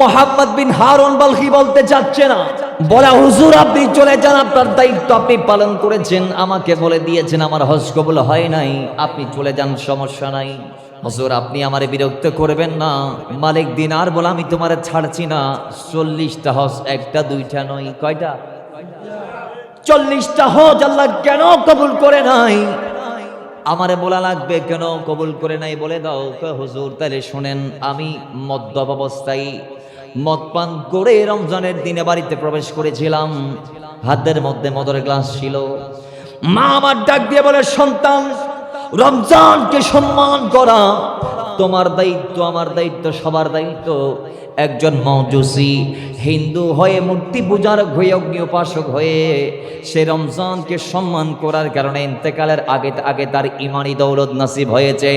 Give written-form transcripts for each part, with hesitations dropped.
মোহাম্মদ বিন Harun Balkhi বলতে চাচ্ছে না, বলে হুজুর আপনি চলে যান, আপনার দায়িত্ব আপনি পালন করেছেন, আমাকে বলে দিয়েছেন আমার হজ কবুল হয় নাই, আপনি চলে যান, সমস্যা নাই। হুজুর আপনি আমারে বিরক্ত করবেন না, মালিক দিনার বলে আমি তোমারে ছাড়ছি না। 40টা হজ, একটা দুইটা নয়, কয়টা? 40টা হজ আল্লাহ কেন কবুল করে নাই? আমারে বলা লাগবে কেন কবুল করে নাই বলে দাও। হুজুর তাহলে শুনেন, আমি মদ্যপ অবস্থায় মদ পান করে রমজানের দিনে বাড়িতে প্রবেশ করেছিলাম, হাতের মধ্যে মদের গ্লাস ছিল। মা আমার ডাক দিয়ে বলে, সন্তান, রমজানকে সম্মান করা তোমার দায়িত্ব, আমার দায়িত্ব, সবার দায়িত্ব। একজন মৌজুসি হিন্দু হয়ে, মূর্তি পূজার হয়ে, অগ্নি উপাসক হয়ে সে রমজানকে সম্মান করার কারণে ইন্তেকালের আগে আগে তার ইমানি দৌলত নসিব হয়েছে।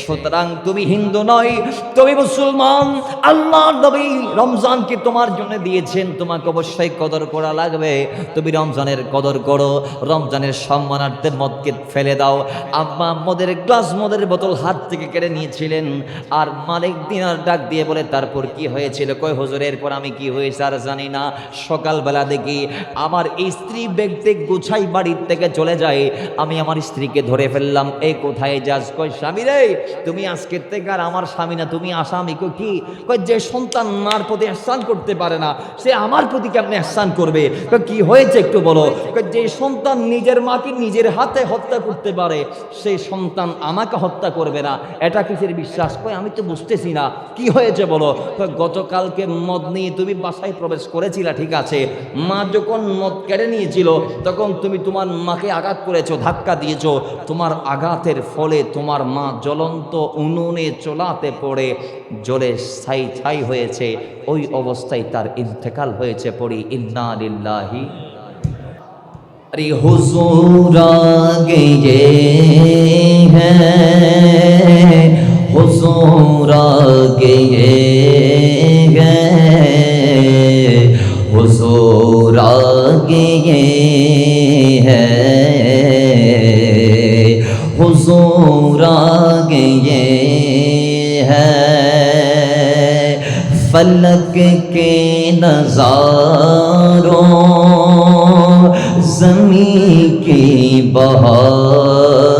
সুতরাং তুমি হিন্দু নয়, তুমি মুসলমান। আল্লাহ নবী রমজানকে তোমার জন্য দিয়েছেন, তোমাকে অবশ্যই কদর করা লাগবে। তুমি রমজানের কদর করো, রমজানের সম্মানার্থে মদকে ফেলে দাও। আম্মা মদের গ্লাস, মদের বোতল হাত থেকে কেড়ে নিয়েছিলেন। আর মালিক দিনার ডাক দিয়ে বলে, তারপর কি হয়েছিল? কয় হুজুর এরপর আমি কি হয়েছে আর জানি না। সকালবেলা দেখি আমার স্ত্রী ব্যক্তি গুছাই বাড়ির থেকে চলে যায়, আমি আমার স্ত্রীকে ধরে ফেললাম। এই কোথায় যাস? কয় স্বামী রে, তুমি আজকের থেকে আর আমার স্বামী না, তুমি আসামি। কি? কয় যে সন্তান মার প্রতি ইহসান করতে পারে না, সে আমার প্রতি কেমনে ইহসান করবে? কি হয়েছে একটু বলো। যে সন্তান নিজের মাকে নিজের হাতে হত্যা করতে পারে, সেই সন্তান আমাকে হত্যা করবে না, এটা কিসের বিশ্বাস? কয় আমি তো বুঝতেছি না, কি হয়েছে বলো। গতকালকে মদ নিয়ে তুমি বাসায় প্রবেশ করেছিলা, ঠিক আছে, মা যখন মদ কেড়ে নিয়েছিল তখন তুমি তোমার মাকে আঘাত করেছো, ধাক্কা দিয়েছো। তোমার আঘাতের ফলে তোমার মা জ্বলন্ত উনুনে চোলাতে পড়ে জ্বলে ছাই ছাই হয়েছে। ওই অবস্থায় তার ইন্তেকাল হয়েছে। পড়ি ইন্না লিল্লাহি। अरे हुजूर आ गए हैं, हुजूर आ गए हैं, हुजूर आ गए हैं, हुजूर आ गए हैं। फलक के नज़ारों, ज़मीं की बहारों,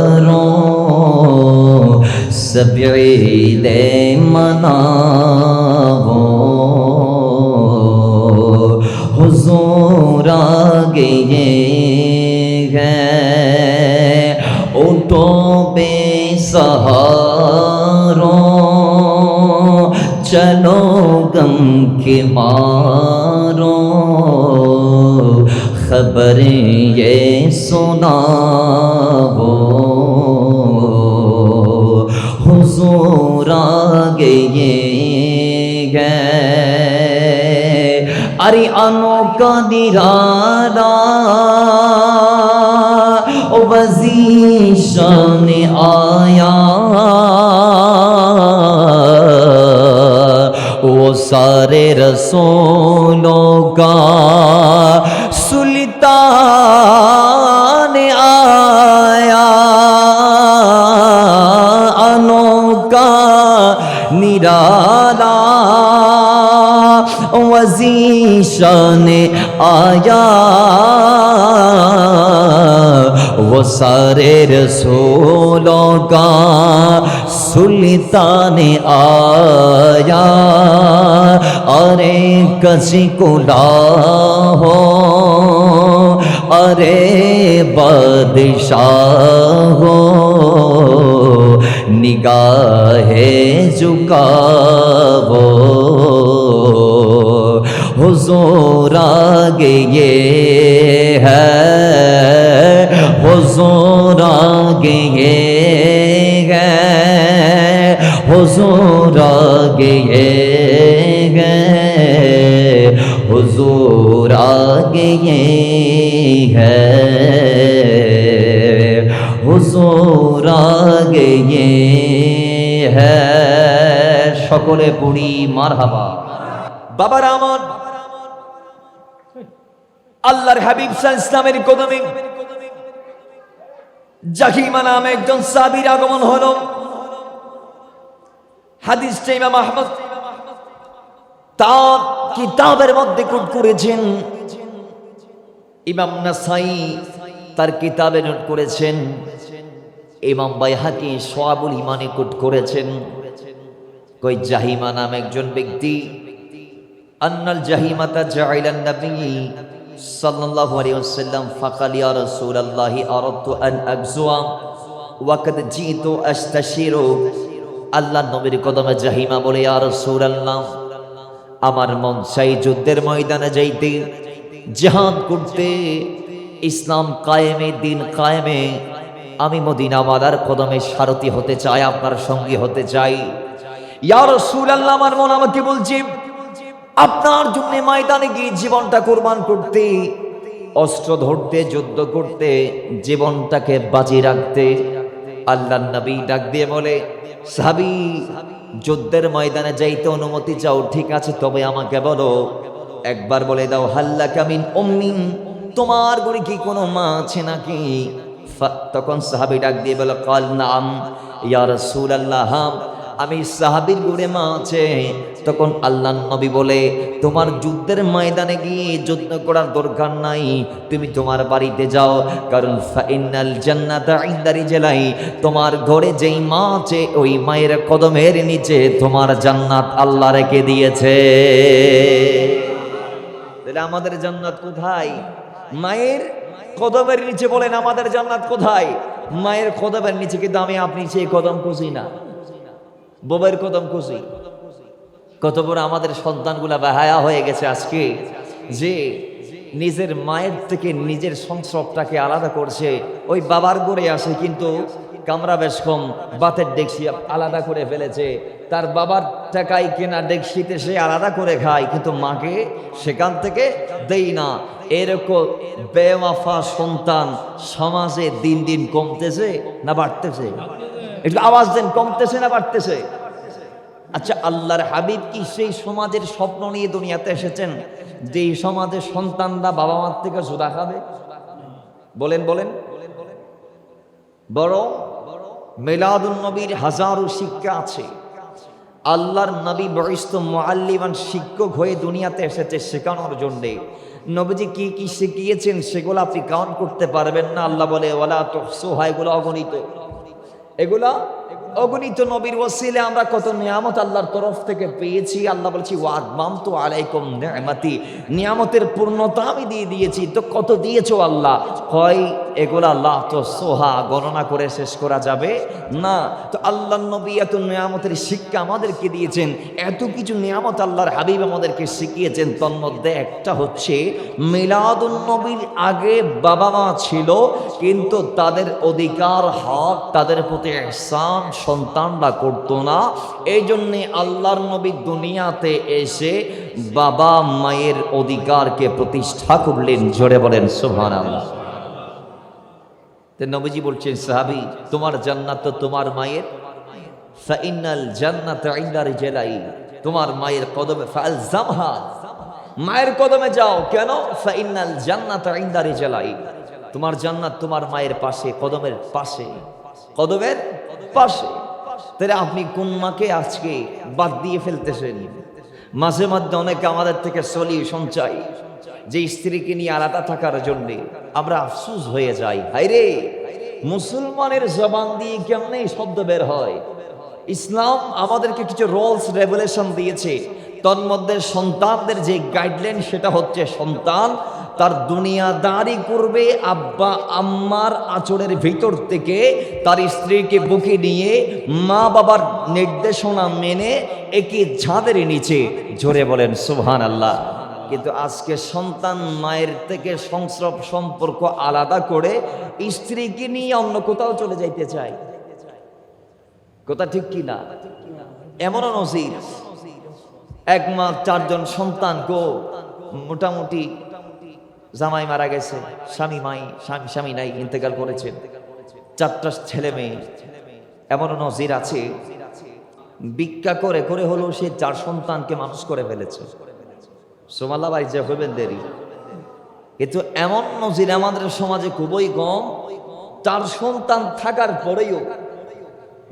सब ईद मनाओ, हुजूर आ गए हैं। उठो बेसहारों, चलो गम के मारो, खबरें ये सुनाओ, हुजूर आ गए हैं। अरे अनोखा निराला वज़ीशान आया, वो सारे रसूलों का सुल्तान आया। अनोखा निराला वज़ीशान आया, वो सारे रसूलों का सुल्तान आया। अरे कसी को लाहो, अरे बादशाह हो, निगाहें झुकाओ, हुजूर आ गए हैं, हुजूर आ गए हैं, हुजूर आ गए हैं, हुजूर आ गए हैं, हुजूर आ गए हैं। সকলে পড়ি মারহাবা। বাবারা আমার, আল্লাহর হাবিব সাল্লাল্লাহু আলাইহি ওয়াসাল্লামের কদমে জাকিমা নামে একজন সাহাবীর আগমন হলো। হাদিসটা ইমাম আহমদ তার কিতাবের মধ্যে কোট করেছেন। ইমাম নাসাই তার কিতাবে নোট করেছেন। ইমাম বাইহাকি সোয়াবুল ইমানে কোট করেছেন। কই জাহিমা নাম একজন ব্যক্তি, আন্নাল জাহিমাতা জাইলান নবী সাল্লাল্লাহু আলাইহি ওয়াসাল্লাম ফাকাল ইয়া রাসূলুল্লাহি আরাদতু আন আগজুয়া ওয়া কাদ জিতু আস্তাশিরু। আল্লাহর নবীর কদমে জাহিমা বলে, ইয়া রাসূলুল্লাহ, আমার মন চাই যুদ্ধের ময়দানে যাইতে, জিহাদ করতে, ইসলাম কায়েমে, দিন কায়েমে। আমি মদিনা ওয়ালার কদমে সারথি হতে চাই, আপনার সঙ্গী হতে চাই। ইয়া রাসূলুল্লাহ, আমার মন আমাকে বলছে আপনার জন্য ময়দানে গিয়ে জীবনটা কুরবান করতে, অস্ত্র ধরতে, যুদ্ধ করতে, জীবনটাকে বাজি রাখতে। আল্লাহর নবী ডাক দিয়ে বলে, সাহাবী, যুদ্ধের ময়দানে যাইতে অনুমতি চাও, ঠিক আছে, তবে আমাকে বলো, একবার বলে দাও, হাল্লাকা মিন উম্মিন, তোমার ঘরে কি কোনো মা আছে নাকি? তখন সাহাবী ডাক দিয়ে বলে, কাল নাম ইয়া রাসূলুল্লাহ, আমি সাহাবীর ঘরে মা আছে। তখন আল্লাহর নবী বলে, তোমার যুদ্ধের ময়দানে গিয়ে যুদ্ধ করার দরকার নাই, তুমি তোমার বাড়িতে যাও, কারণ ফাইনাল জান্নাতা ইনদা রিজলাই, তোমার ঘরে যেই মা আছে ওই মায়ের কদমের নিচে তোমার জান্নাত আল্লাহ রেখে দিয়েছে। তাহলে আমাদের জান্নাত কোথায়? মায়ের কদমের নিচে। বলেন আমাদের জান্নাত কোথায়? মায়ের কদমের নিচে। কিন্তু আমি আপনি সেই কদম খুঁজি না, বউয়ের কদম খুঁজি। কত বড় আমাদের সন্তানগুলা বাহায়া হয়ে গেছে আজকে, যে নিজের মায়ের থেকে নিজের সংস্রবটাকে আলাদা করছে। ওই বাবার ঘরে আসে কিন্তু কামরা বেশ কম, বাতের ডেকসি আলাদা করে ফেলেছে। তার বাবার টাকায় কেনা ডেকসিতে সে আলাদা করে খায়, কিন্তু মাকে সেখান থেকে দেই না। এরকম বেওয়াফা সন্তান সমাজে দিন দিন কমতেছে না বাড়তেছে? একটু আওয়াজ দেন, কমতেছে না বাড়তেছে? আচ্ছা, আল্লাহর হাবিব কি সেই সমাজের স্বপ্ন নিয়ে দুনিয়াতে এসেছেন যে সমাজের সন্তানরা বাবা মার থেকে জুদা খাবে? বলেন বলেন। বড় মিলাদুন নবীর হাজারো শিক্ষা আছে। আল্লাহর নবী বরিষ্ঠ মুআল্লিমান, শিক্ষক হয়ে দুনিয়াতে এসেছে শেখানোর জন্যে। নবীজি কি কি শিখিয়েছেন সেগুলো আপনি কাউন্ট করতে পারবেন না। আল্লাহ বলে, ওয়ালা তুহসুহা, এগুলো অগণিত, এগুলা অগণিত। নবীর ওসিলে আমরা কত নিয়ামত আল্লাহর তরফ থেকে পেয়েছি। আল্লাহ বলছি, ওয়াদমামতু আলাইকুম নি'মাতি, নিয়ামতের পূর্ণতা আমি দিয়ে দিয়েছি। তো কত দিয়েছো আল্লাহ? হয় এগুলা লা তুহসুহা, গণনা করে শেষ করা যাবে না। তো আল্লাহর নবী এত নিয়ামতের শিক্ষা আমাদেরকে দিয়েছেন, এত কিছু নিয়ামত আল্লাহর হাবিব আমাদেরকে শিখিয়েছেন। তন্মধ্যে একটা হচ্ছে মিলাদুন নবীর আগে বাবা মা ছিল, কিন্তু তাদের অধিকার, হক, তাদের প্রতি ইহসান সন্তানরা করতো না। এই জন্যে আল্লাহর নবী দুনিয়াতে এসে বাবা মায়ের অধিকারকে প্রতিষ্ঠা করলেন। জোরে বলেন সুবহানাল্লাহ। নবীজি বলছেন, সাহাবী, তোমার জান্নাত তো তোমার মায়ের। ফাইনাল জান্নাতা ইনদা রিজলাই, তোমার মায়ের কদমে, ফালজামহা, মায়ের কদমে যাও। কেন? ফাইনাল জান্নাতা ইনদা রিজলাই, তোমার জান্নাত তোমার মায়ের পাশে, কদমের পাশে, কদমের পাশে। তাহলে আপনি কোন মাকে আজকে বাদ দিয়ে ফেলতেছেন? মাঝে মধ্যে অনেকে আমাদের থেকে সলিউশন চাই যে স্ত্রীকে নিয়ে আলাদা থাকার জন্য। আমরা আফসোস হয়ে যাই, হায়রে, মুসলমানের জবান দিয়ে কেমনে শব্দ বের হয়? ইসলাম আমাদেরকে কিছু রুলস রেগুলেশন দিয়েছে। তন্মধ্যে সন্তানদের যে গাইডলাইন, সেটা হচ্ছে সন্তান তার দুনিয়াদারি করবে আব্বা আম্মার আঁচড়ের ভিতর থেকে, তার স্ত্রীকে বুকে নিয়ে মা বাবার নির্দেশনা মেনে একে ছাদের নিচে। জোরে বলেন সুবহানাল্লাহ। কিন্তু আজকে সন্তান মায়ের থেকে সংস্রব সম্পর্ক আলাদা করে স্ত্রীকে নিয়ে অন্য কোথাও চলে যাইতে চায়। কথা ঠিক কি না? এমনও নজির, এক মা 4 জন সন্তান গো, মোটামুটি জামাই মারা গেছে, স্বামী নাই, ইন্তেকাল করেছেন, 4টা ছেলে মেয়ে। এমনও নজির আছে, ভিক্ষা করে করে হলেও সে 4 সন্তানকে মানুষ করে ফেলেছে। সোমাল্লা ভাই যে হইবেন দেরি, কিন্তু এমন নজির আমাদের সমাজে খুবই কম। 4 সন্তান থাকার পরেও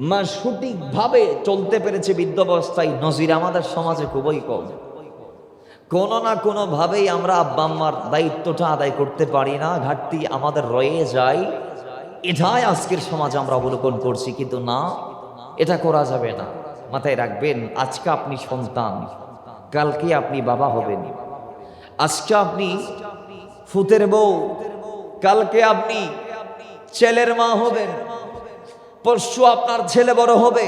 মা সঠিকভাবে চলতে পেরেছে বৃদ্ধাবস্থায়, নজির আমাদের সমাজে খুবই কম। কোনো না কোনো ভাবেই আমরা আব্বা আম্মার দায়িত্বটা আদায় করতে পারি না, ঘাটতি আমাদের রয়ে যায়। এটাই আজকের সমাজে আমরা অবলোকন করছি, কিন্তু না, এটা করা যাবে না। মাথায় রাখবেন, আজকে আপনি সন্তান, কালকে আপনি বাবা হবেন। আজকে আপনি ফুতের বউ, কালকে আপনি ছেলের মা হবেন। পরশু আপনার ছেলে বড় হবে,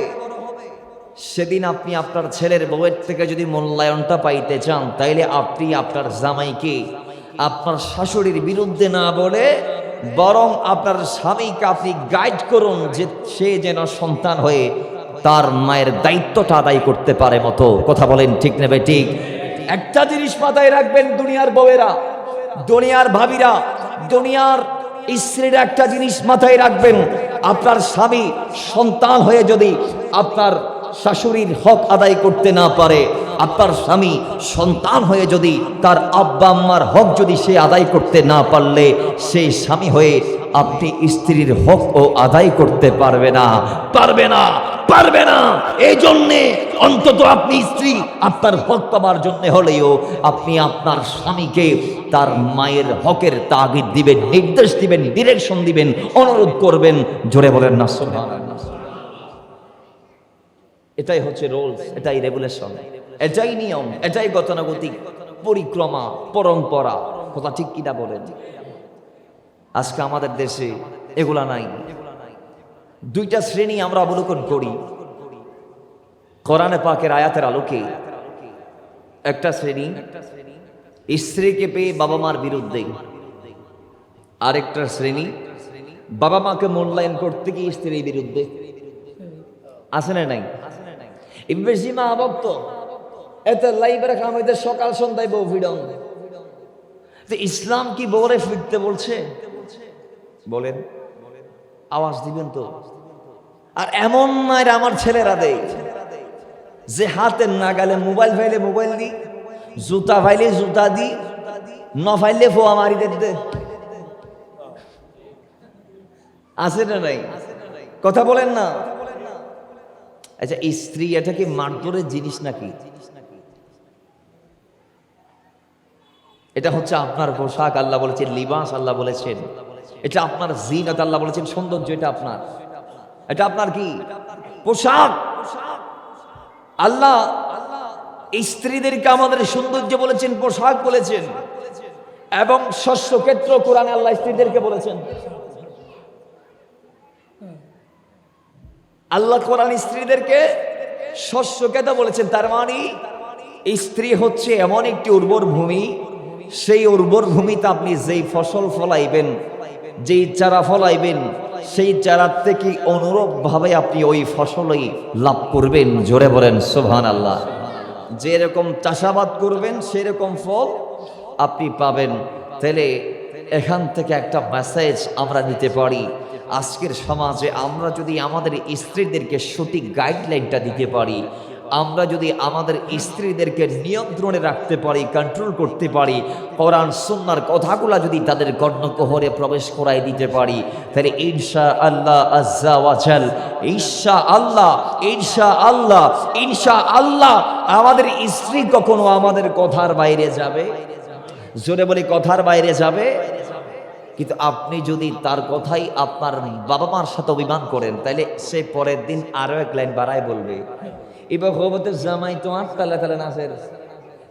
সেদিন আপনি আপনার ছেলের বউয়ের থেকে যদি মূল্যায়নটা পাইতে চান, তাইলে আপনি আপনার জামাইকে আপনার শাশুড়ির বিরুদ্ধে না বলে বরং আপনার স্বামীকে আপনি গাইড করুন, যে সে যেন সন্তান হয়ে তার মায়ের দায়িত্বটা আদায় করতে পারে মতো। কথা বলেন ঠিক নেবে ঠিক? একটা জিনিস মাথায় রাখবেন, দুনিয়ার বউয়েরা, দুনিয়ার ভাবিরা, দুনিয়ার স্ত্রীরা, একটা জিনিস মাথায় রাখবেন, আপনার স্বামী সন্তান হয়ে যদি আপনার শাশুড়ির হক আদায় করতে না পারে, আপনার স্বামী সন্তান হয়ে যদি তার আব্বা আম্মার হক যদি সে আদায় করতে না পারলে, সেই স্বামী হয়ে আপনি স্ত্রীর হক ও আদায় করতে পারবে না, পারবে না, পারবে না। এই জন্যে অন্তত আপনি স্ত্রী, আপনার হক পাবার জন্য হলেও আপনি আপনার স্বামীকে তার মায়ের হকের তাগিদ দিবেন, নির্দেশ দিবেন, ডিরেকশন দিবেন, অনুরোধ করবেন। জোরে বলেন না সুবহানাল্লাহ। এটাই হচ্ছে রুলস, এটাই রেগুলেশন, এটাই নিয়ম, এটাই গতানুগতিক পরিক্রমা, পরম্পরা। কথা ঠিক কিনা বলেন? আজকে আমাদের দেশে এগুলা নাই। দুইটা শ্রেণী আমরা অবলোকন করি কোরআনে পাকের আয়াতের আলোকে। একটা শ্রেণী স্ত্রীকে পেয়ে বাবা মার বিরুদ্ধে, আরেকটা শ্রেণী বাবা মাকে মূল্যায়ন করতে গিয়ে স্ত্রীর বিরুদ্ধে। আছে না নাই? বেশি মা ভক্ত এত লাইব্রেরি কামাইতে সকাল সন্ধ্যায় বউ ফিডন। ইসলাম কি বউরে ফিরতে বলছে? বলেন, আওয়াজ দিবেন তো। আর এমন নয় আমার ছেলেরা দেয় যে হাতের নাগালে মোবাইল ফাইলে মোবাইল দি, জুতা ফাইলে জুতা দি, ন ফাইলে ফোয়া মারি দে। আছে না নাই? কথা বলেন না। আচ্ছা, স্ত্রী এটা কি মারধরের জিনিস নাকি? এটা হচ্ছে আপনার পোশাক, আল্লাহ বলেছেন লিবাস, আল্লাহ বলেছেন এটা আপনার জিনাত, আল্লাহ বলেছেন সৌন্দর্য, এটা আপনার, এটা আপনার কি পোশাক। আল্লাহ স্ত্রীদেরকে আমাদের সৌন্দর্য বলেছেন, পোশাক বলেছেন, এবং শস্য ক্ষেত্র কোরআনে আল্লাহ স্ত্রীদেরকে বলেছেন। আল্লাহ কোরআন স্ত্রীদেরকে শস্য ক্ষেত্র বলেছেন। তার মানে স্ত্রী হচ্ছে এমন একটি উর্বর ভূমি, সেই উর্বর ভূমিতে আপনি যেই ফসল ফলাইবেন, যেই চারা ফলাইবেন, সেই চারার থেকে অনুরূপ ভাবে আপনি ওই ফসলই লাভ করবেন। জোরে বলেন সুবহানাল্লাহ। যেরকম চাষাবাদ করবেন সেরকম ফল আপনি পাবেন। তাহলে এখান থেকে একটা মেসেজ আমরা নিতে পারি, আজকের সমাজে আমরা যদি আমাদের স্ত্রীদেরকে সঠিক গাইডলাইনটা দিতে পারি, আমরা যদি আমাদের স্ত্রীদেরকে নিয়ন্ত্রণে রাখতে পারি, কন্ট্রোল করতে পারি, কোরআন সুন্নাহর কথাগুলা যদি তাদের কর্ণকুহরে প্রবেশ করাই দিতে পারি, তাহলে ইনশাআল্লাহ আজ্জা ওয়া জাল, ইনশাআল্লাহ, ইনশাআল্লাহ, ইনশাআল্লাহ আমাদের স্ত্রী কখনো আমাদের কথার বাইরে যাবে? জোরে বলি, কথার বাইরে যাবে? কিন্তু আপনি যদি তার কথাই আপনার বাবা মার সাথে অভিমান করেন, তাহলে সে পরের দিন আরো এক লাইন বাড়ায় বলবে, এবার হবতে জামাই তো আট তালে তালে নাচের,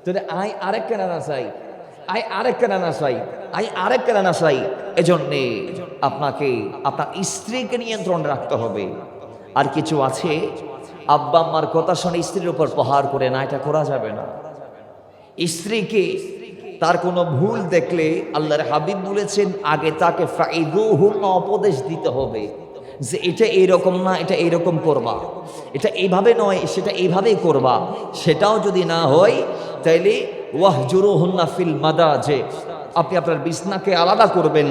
তাহলে আই আরেক কেনা না চাই, আই আরেক কেনা না চাই, আই আরেক কেনা না চাই। এজন্যে আপনাকে আপনার স্ত্রীকে নিয়ন্ত্রণ রাখতে হবে। আর কিছু আছে আব্বা আম্মার কথা শুনে স্ত্রীর উপর প্রহার করে না, এটা করা যাবে না। স্ত্রীকে তার কোনো ভুল দেখলে আল্লাহর হাবিব বলেছেন আগে তাকে ফাইদুহুন্না উপদেশ দিতে হবে, যে এটা এইরকম না, এটা এইরকম করবা, এটা এইভাবে নয়, সেটা এইভাবেই করবা। সেটাও যদি না হয় তাইলে ওয়াহজুরুহুন্না ফিল মাদাজি, আপনি আপনার বিছনাকে আলাদা করবেন।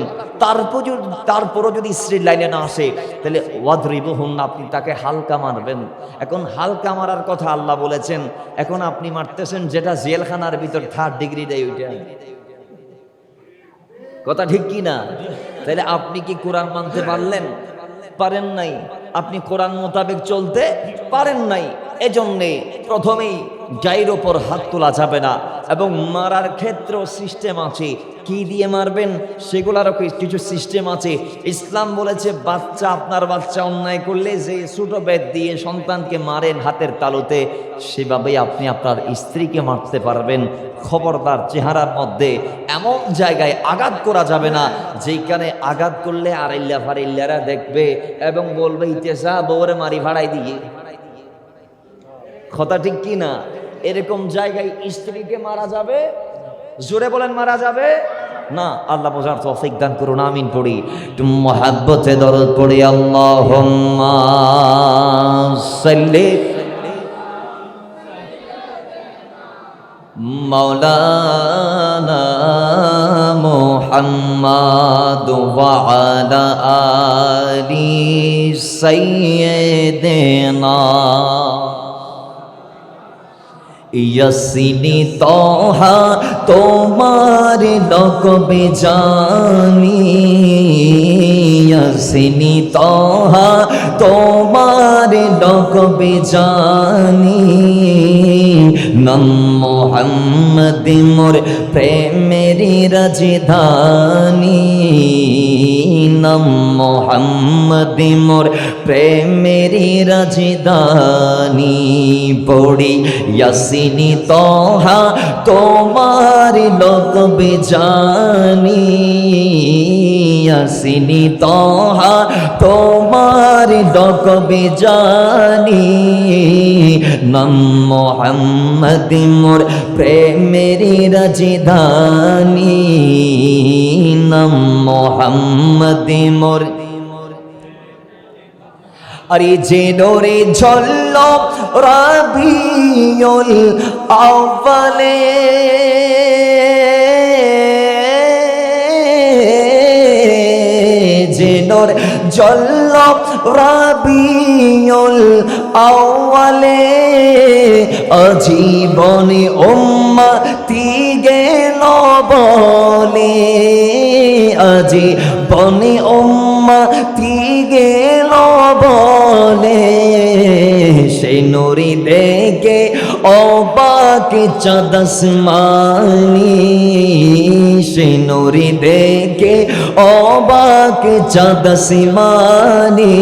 তারপরও যদি স্ত্রীর লাইনে না আসে, তাহলে ওয়াদরিবুহুন্না, আপনি তাকে হালকা মারবেন। এখন হালকা মারার কথা আল্লাহ বলেছেন, এখন আপনি মারতেছেন যেটা জেলখানার ভিতর 3rd ডিগ্রি দেয় ওইটা। কথা ঠিক কি না? তাহলে আপনি কি কোরআন মানতে পারলেন? পারেন নাই। আপনি কোরআন মোতাবেক চলতে পারেন নাই। এজন্যে প্রথমেই গায়ের ওপর হাত তোলা যাবে না, এবং মারার ক্ষেত্রেও সিস্টেম আছে। কি দিয়ে মারবেন সেগুলারও কিছু সিস্টেম আছে। ইসলাম বলেছে বাচ্চা, আপনার বাচ্চা অন্যায় করলে যে ছোট বেত দিয়ে সন্তানকে মারেন হাতের তালুতে, সেভাবেই আপনি আপনার স্ত্রীকে মারতে পারবেন। খবরদার চেহারার মধ্যে এমন জায়গায় আঘাত করা যাবে না যেখানে আঘাত করলে আড়াইল্লা ফাড়াইল্লারা দেখবে এবং বলবে ইতেসা বউরে মারি ভাড়াই দিয়ে। কথা ঠিক কি না? এরকম জায়গায় স্ত্রীকে মারা যাবে? জোরে বলেন, মারা যাবে না। আল্লাহ বোঝার তৌফিক দান করুন, আমিন পড়ি। একটু মহাব্বতে দরদ পড়ি, আল্লাহুম্মা সাল্লি মাওলানা মুহাম্মাদ ওয়া আলা আলি সাইয়্যিদিনা ইয়াসিনি তোহা তোমার লকবে জানি, ইয়াসিনি তোহা তোমার লকবে জানি, নাম মুহাম্মদ মোর প্রেমেরি রাজধানী, নাম মুহাম্মদ মোর প্রেমেরি রাজধানী। পড়ি ইয়াসিনি তোহা তোমার লকবে জানি, ইয়াসিনি তোহা তোমার লকবে জানি, নাম মুহাম্মদ মোর প্রেমেরি রাজধানী, নাম মুহাম্মদ মোর। আরে যে নূরে ঝলল রাবিউল আউয়ালে, যে নূর ঝলল রাবিউল আউয়ালে, আজীবনে উম্মতি গেল বলে, আজীবনে উম্মতি গেল বলে, সে নুরি দেখে অবাক চাঁদ আসমানি, সে নুরি দেখে অবাক চাঁদ আসমানি,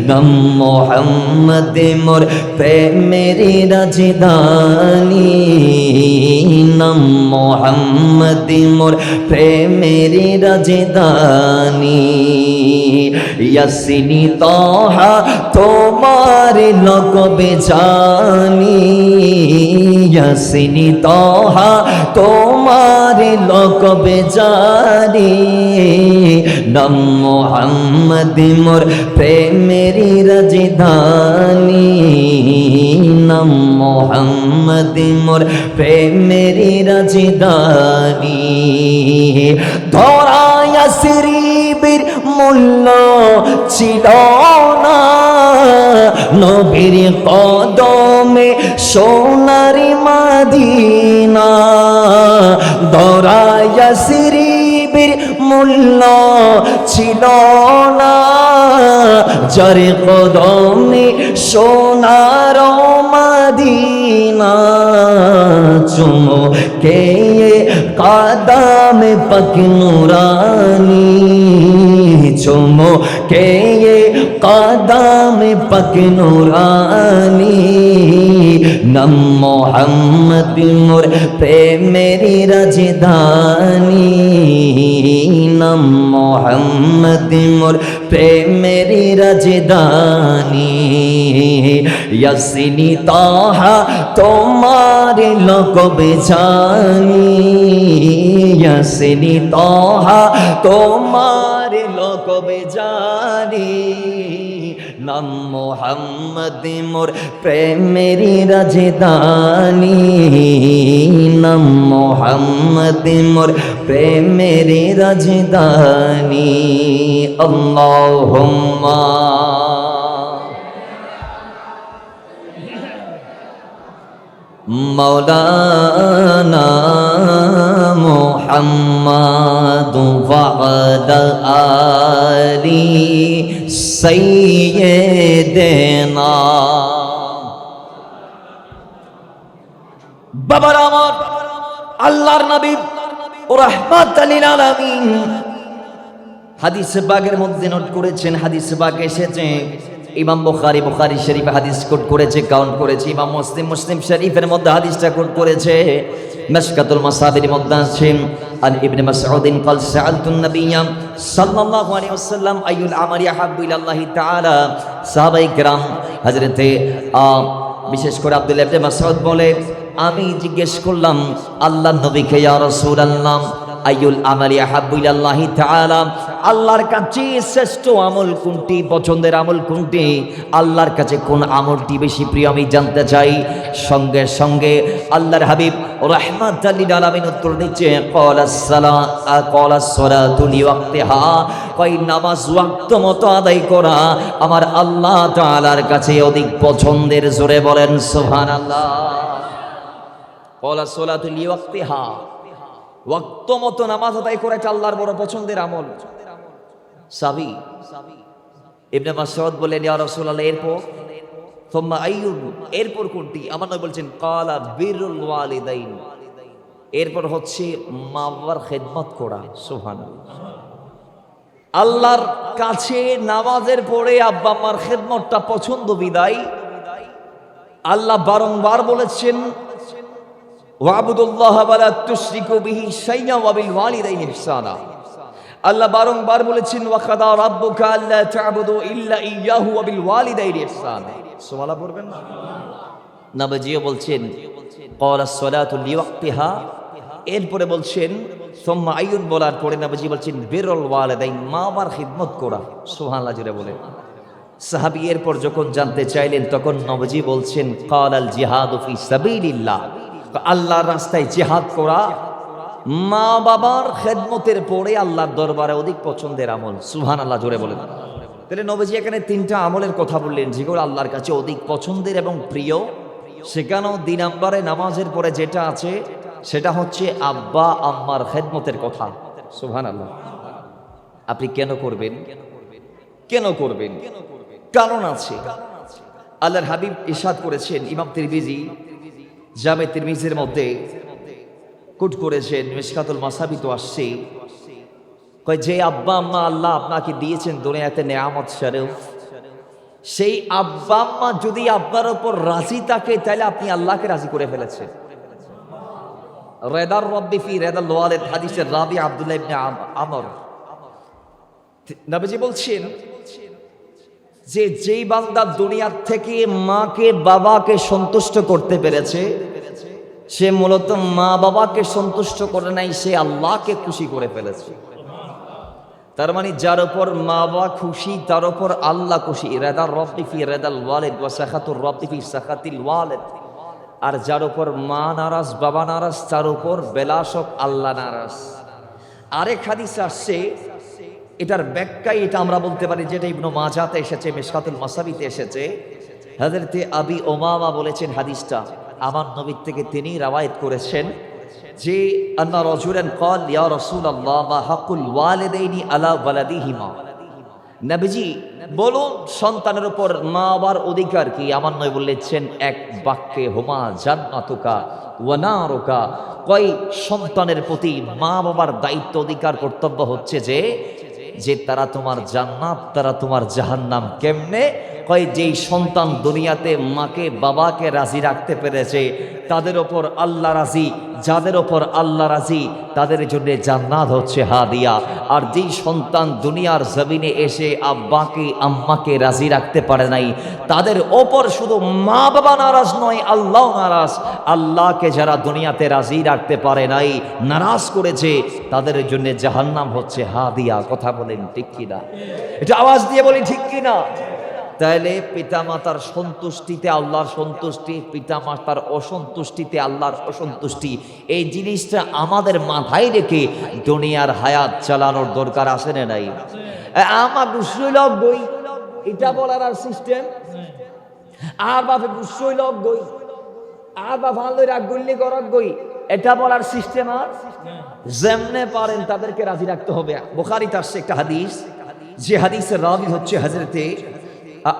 নাম মুহাম্মদ মোর প্রেমেরি রাজধানী, নাম মুহাম্মদ মোর প্রেমেরি রাজধানী। ইয়াসিনি তোহা তোমার লকবে জানি, ইয়াসিনি তোহা তোমার লকবে জানি, নাম মুহাম্মদ মোর প্রেমেরি রাজধানী, নাম মুহাম্মদ মোর প্রেমেরি রাজধানী। ধরা ইয়াসরিবের মূল্য ছিল না, নবীর কদমে সোনার মদিনা, ধরা ইয়াসরিবের মূল্য ছিল না, যার কদমে সোনার মদিনা, চুমকে কদমে পাক নুরানি, চুমকে কদমে পাক নুরানি, নাম মুহাম্মদ মোর প্রেমেরি রাজধানী, নাম মুহাম্মদ মোর প্রেমেরি রাজধানী। ইয়াসিনি তোহা তোমার লকবে জানি, ইয়াসিনি তোহা তোমার লকবে জানি, নাম মুহাম্মদ মোর প্রেমেরি রাজধানী, নাম মুহাম্মদ মোর প্রেমেরি রাজধানী। আল্লাহুম্মা মাওলানা মুহাম্মাদ ওয়া আলা আলি সাইয়্যিদিনা। বাবার আমার, আল্লাহর নবী রাহমাতাল লিল আলামিন হাদিসে পাকের মধ্যে নোট করেছেন, হাদিসে পাক এসেছে, ইমাম বুখারী শরীফে হাদিস কোট করেছে, কাউন্ট করেছে, ইমাম মুসলিম শরীফের মধ্যে হাদিসটা কোট করেছে, মিশকাতুল মাসাবির মধ্যে আছে, আন ইবনে মাসউদ قال سألت النبي صلى الله عليه وسلم أي العمل أحب إلى الله تعالى। সাহাবায়ে কেরাম হযরতে বিশেষ করে আব্দুল্লাহ ইবনে মাসউদ বলে, আমি জিজ্ঞেস করলাম আল্লাহর নবীকে, ইয়া রাসূলুল্লাহ আইয়ুল আমালি আহাব্বু ইলাল্লাহি তাআলা, আল্লাহর কাছে শ্রেষ্ঠ আমল কোনটি, পছন্দের আমল কোনটি, আল্লাহর কাছে কোন আমলটি বেশি প্রিয় আমি জানতে চাই। সঙ্গে সঙ্গে আল্লাহর হাবিব রাহমাতাল লিল আলামিন উত্তর দিচ্ছে, ক্বালাস সালাতু লিওয়াক্তিহা, কই নামাজ ওয়াক্ত মতো আদায় করা আমার আল্লাহ তাআলার কাছে অধিক পছন্দের। জোরে বলেন সুবহানাল্লাহ। ক্বালাস সালাতু লিওয়াক্তিহা, ওয়াক্ত মতো নামাজ আদায় করে এটা আল্লাহর বড় পছন্দের আমল। সাবি ইবনে মাসউদ বলেন, ইয়া রাসূলুল্লাহ এরপর, সুম্মা আইয়ুন, এরপর কোনটি? আমার নবী বলছেন ক্বালা বিরুল ওয়ালিদাইন, এরপর হচ্ছে মা বাবার খেদমত করা। সুবহানাল্লাহ। আল্লাহর কাছে নামাজের পরে আব্বা আম্মার খেদমতটা পছন্দ বিদায় আল্লাহ বারংবার বলেছেন ওয়াবুদুল্লাহ ওয়ালা তুশরিকু বিহি শাইয়্যান ওয়া বিল ওয়ালিদাইনি ইহসানা। আল্লাহ বারংবার বলেছেন ওয়াকাদা রাব্বুকা আল্লা তা'বুদু ইল্লা ইয়্যাহু ওয়া বিল ওয়ালিদাইনি ইহসানা। সুবহানাল্লাহ পড়বেন না? নবীজিও বলছেন ক্বালাস সালাতু লিওয়াক্তিহা, এরপরে বলছেন সুম্মা আইয়ুন, বলার পরে নবীজি বলছেন বিরুল ওয়ালিদাইন, মা বাবার খিদমত করা। সুবহানাল্লাহ জোরে বলেন। সাহাবী এরপর যখন জানতে চাইলেন তখন নবীজি বলছেন ক্বালাল জিহাদু ফি সাবিলিল্লাহ, আল্লাহর রাস্তায় জিহাদ করা মা বাবার খেদমতের পরে আল্লাহর দরবারে অধিক পছন্দের আমল। সুবহানাল্লাহ জোরে বলেন। তাহলে নবীজি এখানে তিনটা আমলের কথা বললেন যেগুলো আল্লাহর কাছে অধিক পছন্দের এবং প্রিয়। সেখানেও 2 নম্বরে নামাজের পরে যেটা আছে সেটা হচ্ছে আব্বা আম্মার খেদমতের কথা। সুবহানাল্লাহ। আপনি কেন করবেন? কেন করবেন? কারণ আছে। আল্লাহর হাবিব ইরশাদ করেছেন, ইমাম তিরমিজি জামে তিরমিজির মধ্যে কোট করেছেন, মিশকাতুল মাসাবি তো আসছে, কয় যে আব্বা আম্মা আল্লাহ আপনাকে দিয়েছেন দুনিয়াতে নেয়ামত স্বরূপ, সেই আব্বা আম্মা যদি আপনার উপর রাজি থাকে তাহলে আপনি আল্লাহকে রাজি করে ফেলেছেন। রেদার রব্বি ফি রেদাল ওয়ালিদ, হাদিসের রাবি আব্দুল্লাহ ইবনে আমর। নবীজি বলছেন যে যেই বান্দা দুনিয়ার থেকে মাকে বাবাকে সন্তুষ্ট করতে পেরেছে সে মূলত মা বাবাকে সন্তুষ্ট করে নাই, সে আল্লাহকে খুশি করে ফেলেছে। তার মানে যার উপর মা বাবা খুশি তার উপর আল্লাহ খুশি। রেদার রব্বি ফি রেদাল ওয়ালিদ ওয়া সাখাতুর রব্বি ফি সাখাতিল ওয়ালিদ। আর যার উপর মা নারাজ বাবা নারাজ তার উপর বেলাসক আল্লাহ নারাজ। আরেক হাদিস আসছে, এটার ব্যাখ্যায় এটা আমরা বলতে পারি যেটা ইবনু মাজাতে এসেছে, মিশকাতুল মাসাবিতে এসেছে। হযরতে আবি উমামা বলেছেন হাদিসটা আমার নবী থেকে তিনি রওয়ায়াত করেছেন যে আন্না রাজুলান ক্বাল ইয়া রাসূলুল্লাহ মা হাকুল ওয়ালিদাইনি আলা ওয়ালাদিহিমা। নবীজি বলুন সন্তানের উপর মা বাবার অধিকার কি? আমার নবী বলেছেন এক বাক্যে, হুমা জান্নাতুকা ওয়া নারুকা। কয় সন্তানের প্রতি মা বাবার দায়িত্ব অধিকার কর্তব্য হচ্ছে যে তারা তোমার জান্নাত, তারা তোমার জাহান্নাম। কেমনে? কয় যেই সন্তান দুনিয়াতে মাকে বাবাকে রাজি রাখতে পেরেছে তাদের ওপর আল্লাহ রাজি, যাদের ওপর আল্লাহ রাজি তাদের জন্য জান্নাত হচ্ছে হাদিয়া। আর যেই সন্তান দুনিয়ার জমিনে এসে আব্বাকে আম্মাকে রাজি রাখতে পারে নাই তাদের ওপর শুধু মা বাবা নারাজ নয় আল্লাহ নারাজ। আল্লাহকে যারা দুনিয়াতে রাজি রাখতে পারে নাই, নারাজ করেছে, তাদের জন্য জাহান্নাম হচ্ছে হাদিয়া। কথা বলেন ঠিক কিনা? এটা আওয়াজ দিয়ে বলি ঠিক কিনা? তাহলে পিতামাতার সন্তুষ্টিতে আল্লাহর সন্তুষ্টি, পিতামাতার অসন্তুষ্টিতে আল্লাহর অসন্তুষ্টি, এই জিনিসটা আমাদের মাথায় রেখে দুনিয়ার হায়াত চালানোর দরকার আছে না নাই? আমার বুঝল বই এটা বলার আর সিস্টেম, আর বাপে বুঝল বই, আর বাপ ভালো রাগ গুল্লি করার বই, এটা বলার সিস্টেম আর যেমনে পারেন তাদেরকে রাজি রাখতে হবে। বুখারীতে আসছে একটা হাদিস, যে হাদিসের রাবি হচ্ছে হযরতে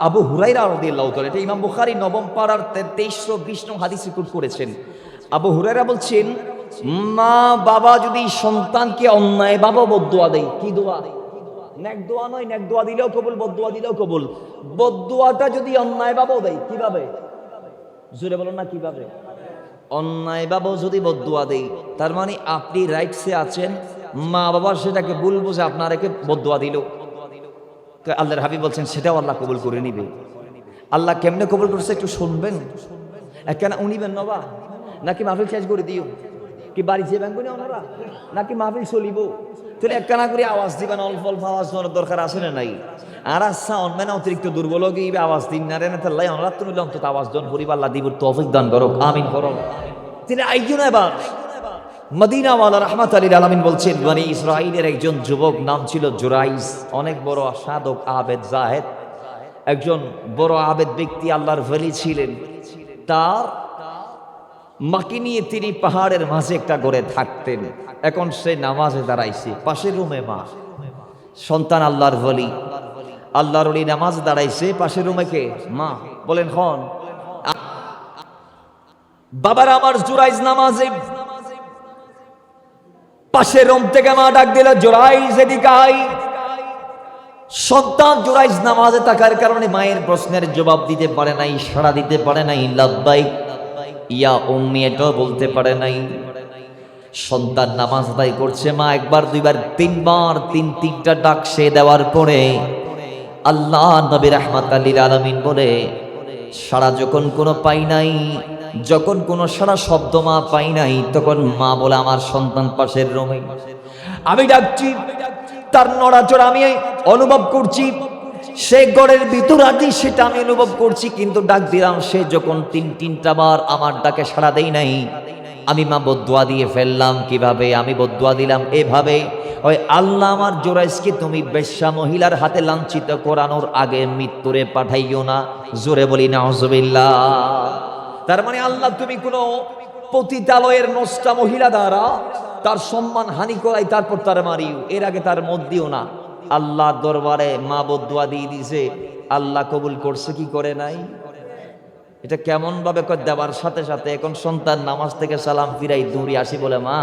আবু হুরায়রা রাদিয়াল্লাহু তাআলা। এটা ইমাম বুখারী নবম পারার 2320 নং হাদিসে কোট করেছেন। আবু হুরায়রা বলছেন, মা বাবা যদি সন্তানকে অন্যায় বাবা বদদুয়া দেয়, কি দোয়া? নেক দোয়া নয়, নেক দোয়া দিলেও কবুল, বদদুয়া দিলেও কবুল। বদদুয়াটা যদি অন্যায় বাবাও দেয়, কিভাবে? জোরে বলুন না, কিভাবে? অন্যায় বাবা যদি বদদুয়া দেয়, তার মানে আপনি রাইটসে আছেন, মা বাবা সেটাকে ভুল বুঝে আপনাকে বদদুয়া দিল, আল্লাহর হাবিব বলছেন সেটাও আল্লাহ কবুল করে নিবে। আল্লাহ কেমনে কবুল করছে একটু শুনবেন। কেন উনিবেন নবা, নাকি মাহফিল শেষ করে দিও, কি বাড়ি যাবেন কোনে ওনারা, নাকি মাহফিল চলিব? তাহলে একখানা করে আওয়াজ দিবেন, অল্প অল্প আওয়াজ দেওয়ার দরকার আছে না নাই? আর আচ্ছা অনমেন অতিরিক্ত দুর্বল গিয়ে আওয়াজ দিন না রে না, তাহলে ওনারা তুমি অন্তত আওয়াজ দান করি, আল্লাহ দিব তৌফিক দান করো, আমিন করো। তিনি আইজন এবার মদিনাওয়ালা রাহমাতুল লিল আলামিন বলছেন, বনি ইসরাইলের একজন যুবক নাম ছিল জুরাইজ, অনেক বড় সাধক, আবেদ, জাহেদ, একজন বড় আবেদ ব্যক্তি, আল্লাহর ওলি ছিলেন। তার মাকে নিয়ে তিনি পাহাড়ের মাঝে একটা ঘরে থাকতেন। এখন সে নামাজে দাঁড়াইছে, পাশের রুমে মা, সন্তান আল্লাহর ওলি, আল্লাহর ওলি নামাজ দাঁড়াইছে, পাশের রুমে কে? মা। বলেন খন বাবার আমার জুরাইজ নামাজে, পাশের রুম থেকে মা ডাক দিল, জুরাইজ এদিকে আয়। সন্তান জুরাইজ নামাজে থাকার কারণে মায়ের প্রশ্নের জবাব দিতে পারে নাই, সাড়া দিতে পারে নাই, লাব্বাইক ইয়া উম্মি এটাও বলতে পারে নাই। সন্তান নামাজ আদায় করছে, মা একবার দুইবার তিনবার তিনটা ডাক সে দেওয়ার পরে আল্লাহ নবী রাহমাতুল লিল আলামিন বলে, সাড়া যখন কোনো পাই নাই, যখন কোনো সারা শব্দ মা পাই নাই, তখন মা বলে, আমার সন্তান পাশের রুমে, আমি ডাকছি, তার নড়াচড়া আমি অনুভব করছি, সে ঘরের ভিতর আছি সেটা আমি অনুভব করছি, কিন্তু ডাক দিলাম, সে যখন তিনটা বার আমার ডাকে সাড়া দেই নাই, আমি মা বদদুয়া দিয়ে ফেললাম। কিভাবে? আমি বদদুয়া দিলাম এভাবে, ওই আল্লাহ আমার জোরাইজকে তুমি বেশ্যা মহিলার হাতে লাঞ্ছিত করানোর আগে মৃত্যুরে পাঠাইও না। জোরে বলি নাউজুবিল্লাহ। তার মানে আল্লাহ তুমি কোনো পতিতালয়ের নষ্টা মহিলা দ্বারা তার সম্মান হানি করাই, তারপর তার মারিও, এর আগে তার মত দিও না। আল্লাহ দরবারে মা বদদুয়া দিয়ে দিছে, আল্লাহ কবুল করছে কি করে নাই? এটা কেমন ভাবে দেওয়ার সাথে সাথে এখন সন্তান নামাজ থেকে সালাম ফিরাই দৌড়ি আসি, বলে, মা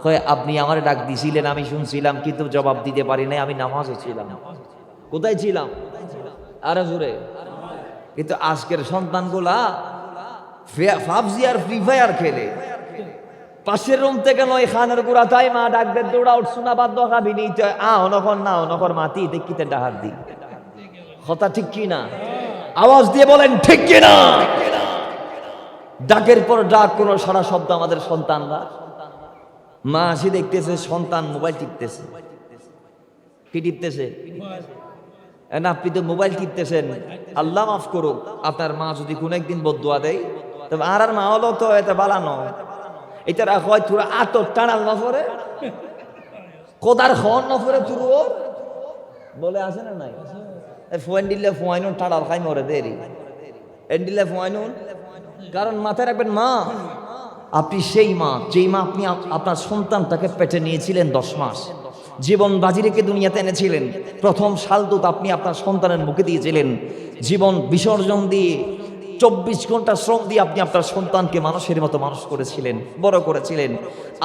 কয় আপনি আমার ডাক দিছিলেন, আমি শুনছিলাম, কিন্তু জবাব দিতে পারি নাই, আমি নামাজে ছিলাম। কোথায় ছিলাম? আরে জোরে। কিন্তু আজকের সন্তানগুলা পাবজি আর ফ্রি ফায়ার খেলে, পাশের রুম থেকে নয় খানের গুড়া তাই মা ডাকবে, দৌড়া উঠছু না, বাদ খাবি নি, অনকর না অনকর মাতি দেখিতে ডাহার দি। কথা ঠিক কি না? আওয়াজ দিয়ে বলেন ঠিক কি না? ডাকের পর ডাক, কোনো সারা শব্দ আমাদের সন্তানরা, মা আসি দেখতেছে সন্তান মোবাইল টিপতেছে। কি টিপতেছে? না, আপনি তো মোবাইল টিপতেছেন, আল্লাহ মাফ করুক, আপনার মা যদি কোনো একদিন বদদুয়া দেয়, তবে আর মা হলো তো এটা বালানো, এটা হয় তোরা আতর টানাল নফরে, কোদার খন নফরে তুর বলে আসে না নাই? ফোয়াইন দিলে ফোয়াইনুন টাড়াল খাই মরে দেরি, এন দিলে ফোয়াইনুন। কারণ মাথায় রাখবেন, মা আপনি সেই মা, যেই মা আপনি আপনার সন্তানটাকে পেটে নিয়েছিলেন 10 মাস, জীবন বাজি রেখে দুনিয়াতে এনেছিলেন, প্রথম শালদুত আপনি আপনার সন্তানের মুখে দিয়েছিলেন, জীবন বিসর্জন দিয়ে 24 ঘন্টা শ্রম দিয়ে আপনি আপনার সন্তানকে মানুষের মতো মানুষ করেছিলেন, বড় করেছিলেন।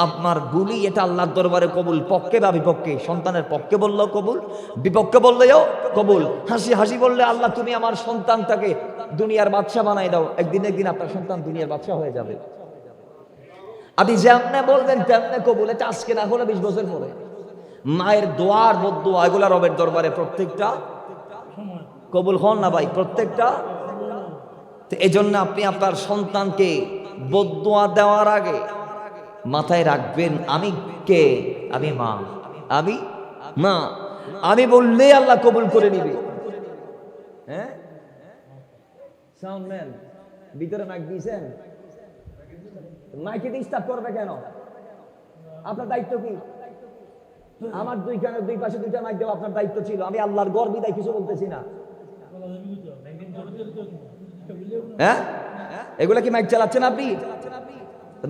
আপনার গুলি এটা আল্লাহর দরবারে কবুল, পক্ষে বা বিপক্ষে, সন্তানের পক্ষে বললেও কবুল, বিপক্ষে বললেও কবুল। হাসি হাসি বললে, আল্লাহ তুমি আমার সন্তানটাকে দুনিয়ার বাদশা বানাই দাও, একদিন আপনার সন্তান দুনিয়ার বাদশা হয়ে যাবে। আপনি যেমনে বলবেন তেমনে কবুল, এটা আজকে না হলে 20 বছর পরে। মায়ের দোয়ার বদদুয়া এগুলা রবের দরবারে প্রত্যেকটা কবুল হন না ভাই, প্রত্যেকটা। এই জন্য আপনি আপনার সন্তানকে বদদুয়া দেওয়ার আগে মাথায় রাখবেন, আমি কে? আমি মা, আমি মা, আমি বললেই আল্লাহ কবুল করে নিবে। হ্যাঁ, সাউন্ডম্যান ভিতরে মাইক দিয়েছেন, মাইকে ডিস্টার্ব করবে কেন? আপনার দায়িত্ব কি? আমার দুই পাশে 2টা মাইক দেওয়া আপনার দায়িত্ব ছিল। আমি আল্লাহর গর্ব বিদায় কিছু বলতেছি না। হ্যাঁ, এগুলা কি মাইক চালাচ্ছেন আপনি?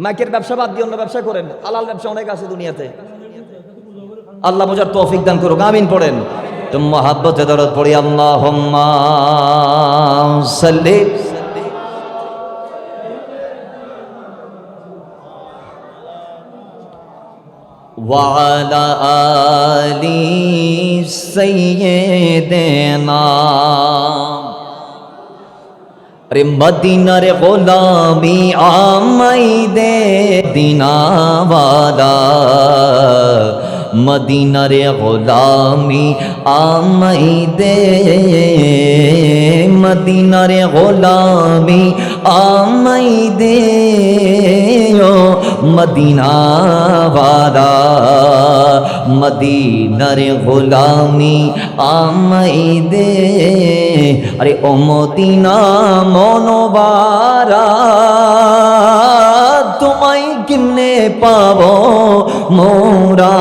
মাইকের ব্যবসা বাদ দিয়ে অন্য ব্যবসা করেন, হালাল ব্যবসা অনেক আছে দুনিয়াতে। আল্লাহ বোঝার তৌফিক দান করুক, আমিন পড়েন। তো মহাব্বতে দরদ পড়ি, আল্লাহুম্মা সাল্লি وعلى آل سيدنا अरे मदीना रे गुलामी आमई दे दीना वाला मदीना रे गुलामी आमई दे मदीना रे गुलामी आमई दे ओ मदीना वाला मदीना रे गुलामी आमई दे अरे ओ मदीना মনোবারা তোমায় কিনে পাবো মোরা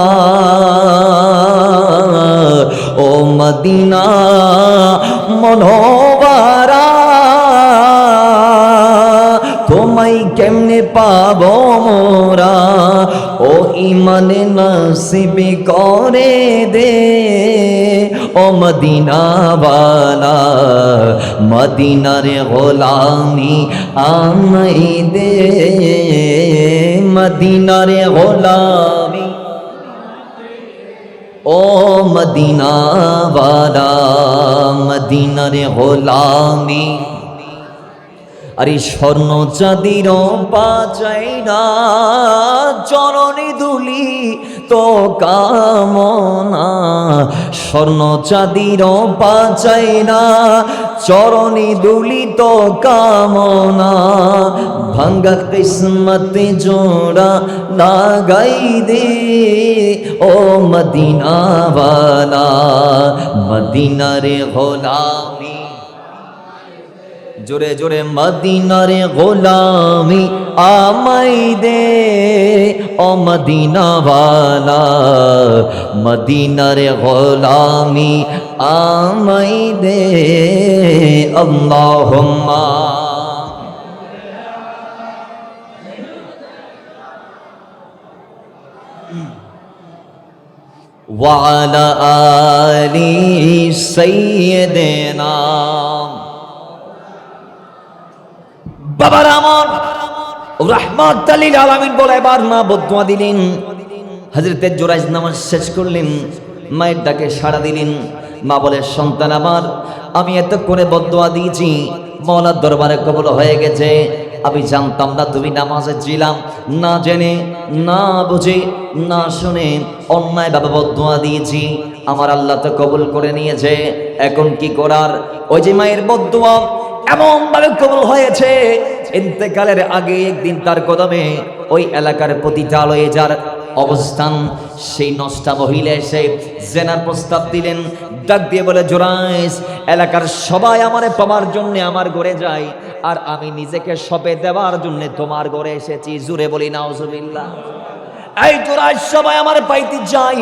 ও মদিনা মনোবারা তোমায় কেমনে পাবো মোরা ও ইমানে নসিব করে দে ও মদিনা वाला मदीना रे गुलामी आमई दे मदीना रे गुलामी ओ मदीना वाला मदीना रे गुलामी अरे स्वर्ण चाँदीर पाचाई ना चरणी धूली तो कामना स्वर्ण चाँदीर पाचाई ना चरणी धूली तो कामना भांगा किस्मत जोड़ा लगाई दे ओ मदीना वाला मदीना रे गुलामी जोरे जोरे मदीना रे गुलामी आमई दे ओ मदीना वाला मदीना रे गुलामी आमई दे अल्लाहुम्मा वअला आली सय्यिदिना বাবার আমার রাহমাতুল লিল আলামিন বলে এবার মা বদুয়া দিলেন হযরতে জুরাইজ নামাজ শেষ করলেন মায়ের ডাকে সাড়া দিলেন মা বলে সন্তান আমার আমি এতক্ষণে বদুয়া দিয়েছি মওলার দরবারে কবুল হয়ে গেছে আমি জানতাম না তুমি নামাজে ছিলাম না জেনে না বুঝে না শুনে অন্যায় ভাবে বদুয়া দিয়েছি আমার আল্লাহ তো কবুল করে নিয়েছে এখন কি করার ওই যে মায়ের বদুয়া এমন ভাবে কবুল হয়েছে ইন্তেকালের আগে একদিন তার কদমে ওই এলাকার পতিতালয়ে যার অবস্থান সেই নষ্টা মহিলা এসে জেনার প্রস্তাব দিলেন ডাক দিয়ে বলে জুরাইজ এলাকার সবাই আমারে পাওয়ার জন্য আমার ঘরে যায় আর আমি নিজেকে সঁপে দেওয়ার জন্য তোমার ঘরে এসেছি জুরে বলি নাউজুবিল্লাহ এই জুরাইজ সবাই আমারে পাইতে যাই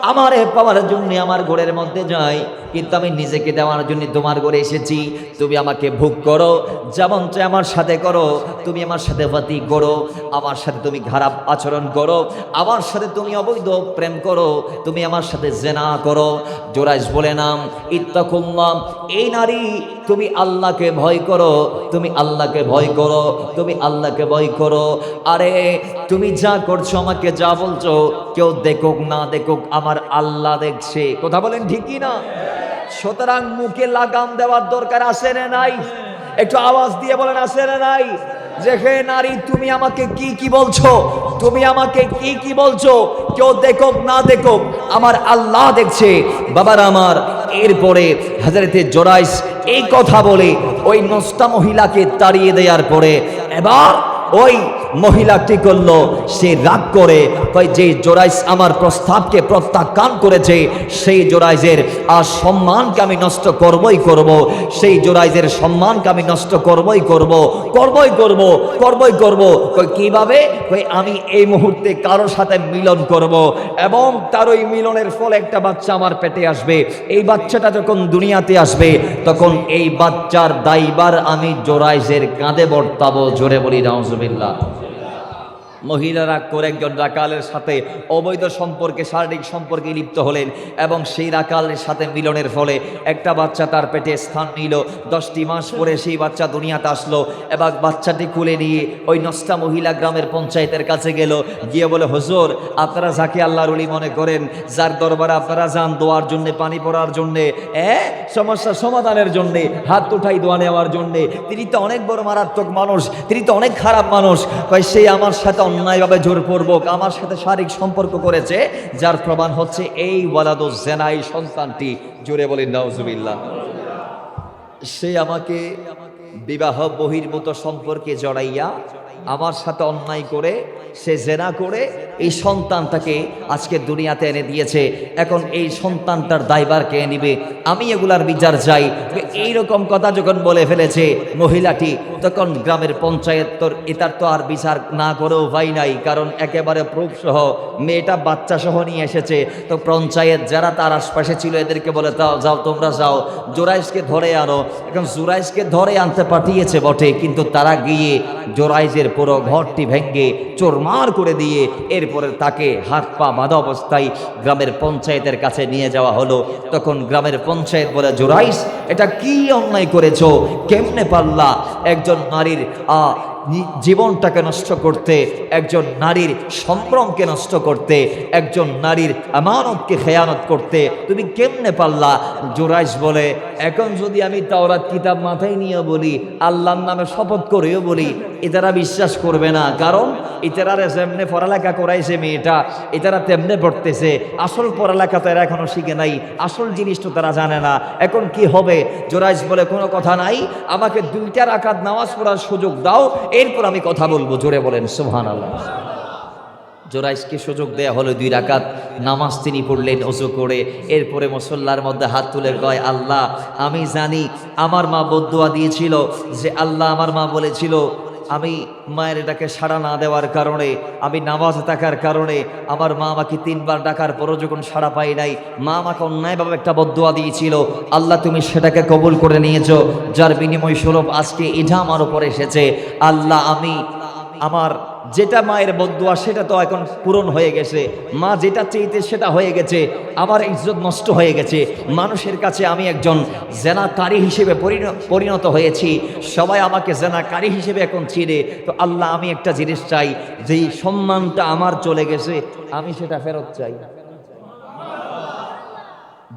আমারে পাওয়ার জন্য আমার ঘরের মধ্যে যাই কিন্তু আমি নিজেকে দেওয়ার জন্য তোমার ঘরে এসেছি তুমি আমাকে ভোগ করো যেমন চাই আমার সাথে করো তুমি আমার সাথে বাতি করো আমার সাথে তুমি খারাপ আচরণ করো আমার সাথে তুমি অবৈধ প্রেম করো তুমি আমার সাথে জেনা করো জুরাইজ বলে নাম ইত্তাকুল্লাহ এই নারী তুমি আল্লাহকে ভয় করো তুমি আল্লাহকে ভয় করো তুমি আল্লাহকে ভয় করো আরে তুমি যা করছো আমাকে যা বলছো কেউ দেখুক না দেখুক আমার আল্লাহ দেখছে কথা বলেন ঠিকই না সুতরাং মুখে লাগাম দেওয়ার দরকার আছে না নাই একটু আওয়াজ দিয়ে বলেন আছে না নাই যে হে নারী তুমি আমাকে কি কি বলছো তুমি আমাকে কি কি বলছো কেউ দেখুক না দেখুক আমার আল্লাহ দেখছে বাবার আমার এরপরে হযরতে জুরাইজ এই কথা বলে ওই নষ্টা মহিলাকে তাড়িয়ে দেওয়ার পরে এবার ওই মহিলা কি করলো সে রাগ করে কয় যে জুরাইজ আমার প্রস্তাবকে প্রত্যাখ্যান করেছে সেই জুরাইজের আর সম্মানকে আমি নষ্ট করবই করব সেই জুরাইজের সম্মানকে আমি নষ্ট করবই করব কই কিভাবে কই আমি এই মুহূর্তে কারোর সাথে মিলন করব এবং তার ওই মিলনের ফলে একটা বাচ্চা আমার পেটে আসবে এই বাচ্চাটা যখন দুনিয়াতে আসবে তখন এই বাচ্চার দায়ভার আমি জুরাইজের কাঁধে বর্তাবো জোরে বলি নাউজুবিল্লাহ মহিলা রাগ করে একজন রাকালের সাথে অবৈধ সম্পর্কে, শারীরিক সম্পর্কে লিপ্ত হলেন এবং সেই রাকালের সাথে মিলনের ফলে একটা বাচ্চা তার পেটে স্থান নিল। 10টি মাস পরে সেই বাচ্চা দুনিয়াতে আসলো এবং বাচ্চাটি কুলে নিয়ে ওই নষ্টা মহিলা গ্রামের পঞ্চায়েতের কাছে গেল, গিয়ে বলে, হুজুর আপনারা যাকে আল্লাহর ওলি মনে করেন, যার দরবারে আপনারা যান দোয়ার জন্যে, পানি পড়ার জন্যে, সমস্যার সমাধানের জন্যে, হাত উঠাই দোয়া নেওয়ার জন্যে, তিনি তো অনেক বড় মারাত্মক মানুষ, তিনি তো অনেক খারাপ মানুষ, সে আমার সাথে অন্যায়ভাবে জোরপূর্বক আমার সাথে শারীরিক সম্পর্ক করেছে, যার প্রমাণ হচ্ছে এই ওয়ালাদুজ জিনা, এই সন্তানটি। জোরে বলেন নাউজুবিল্লাহ। সে আমাকে বিবাহ বহির্ভূত সম্পর্কে জড়াইয়া আমার সাথে অন্যায় করে, সে জেনা করে এই সন্তানটাকে আজকে দুনিয়াতে এনে দিয়েছে। এখন এই সন্তানটার দায়ভার কে নিবে? আমি এগুলার বিচার চাই। এইরকম কথা যখন বলে ফেলেছে মহিলাটি, তখন গ্রামের পঞ্চায়েত এটার তো আর বিচার না করেও উপায় নাই, কারণ একেবারে প্রুফ সহ মেয়েটা বাচ্চা সহ নিয়ে এসেছে। তো পঞ্চায়েত যারা তার আশপাশে ছিল এদেরকে বলে, যাও তোমরা যাও, জোরাইজকে ধরে আনো। এখন জোরাইজকে ধরে আনতে পাঠিয়েছে বটে, কিন্তু তারা গিয়ে জোরাইজের পুরো ঘরটি ভেঙ্গে চোরমার করে দিয়ে এরপরে তাকে হাত পা বাঁধা অবস্থায় গ্রামের পঞ্চায়েতের কাছে নিয়ে যাওয়া হলো। তখন গ্রামের পঞ্চায়েত বলে, জোরাইজ এটা কি অন্যায় করেছো? কেমনে পারলা একজন নারীর জীবনটাকে নষ্ট করতে, একজন নারীর সম্ভ্রমকে নষ্ট করতে, একজন নারীর আমানতকে খেয়ানত করতে, তুমি কেমনে পারলা? জোরাইজ বলে, এখন যদি আমি তাওরাত কিতাব মাথায় নিয়ে বলি, আল্লাহর নামে শপথ করেও বলি, এটারা বিশ্বাস করবে না, কারণ এটারা যেমনে পড়ালেখা করাইছে মেয়েটা, এটারা তেমনে পড়তেছে। আসল পড়ালেখা তো এরা এখনো শিখে নাই, আসল জিনিস তো তারা জানে না। এখন কি হবে? জোরাইজ বলে, কোনো কথা নাই, আমাকে 2টা রাকাত নামাজ পড়ার সুযোগ দাও, এরপর আমি কথা বলবো। জোরে বলেন সুবহানাল্লাহ। জোরাইজকে সুযোগ দেয়া হলো, 2 রাকাত নামাজ তিনি পড়লেন ওযু করে। এরপরে মুসল্লার মধ্যে হাত তুলে কয়, আল্লাহ আমি জানি আমার মা বদদুয়া দিয়েছিল, যে আল্লাহ আমার মা বলেছিল আমি মায়ের ডাকে সাড়া না দেওয়ার কারণে, আমি নামাজে থাকার কারণে আমার মা আমাকে 3বার ডাকার পরও যখন সাড়া পাই নাই, মা আমাকে অন্যায়ভাবে একটা বদদুয়া দিয়েছিল, আল্লাহ তুমি সেটাকে কবুল করে নিয়েছো, যার বিনিময় স্বরূপ আজকে এটা আমার উপর এসেছে। আল্লাহ আমি আমার যেটা মায়ের বদদুয়া সেটা তো এখন পূরণ হয়ে গেছে, মা যেটা চাইতে সেটা হয়ে গেছে, আমার ইজ্জত নষ্ট হয়ে গেছে, মানুষের কাছে আমি একজন জেনাকারী হিসেবে পরিণত হয়েছি, সবাই আমাকে জেনাকারী হিসেবে এখন চিনে। তো আল্লাহ আমি একটা জিনিস চাই, যেই সম্মানটা আমার চলে গেছে আমি সেটা ফেরত চাই।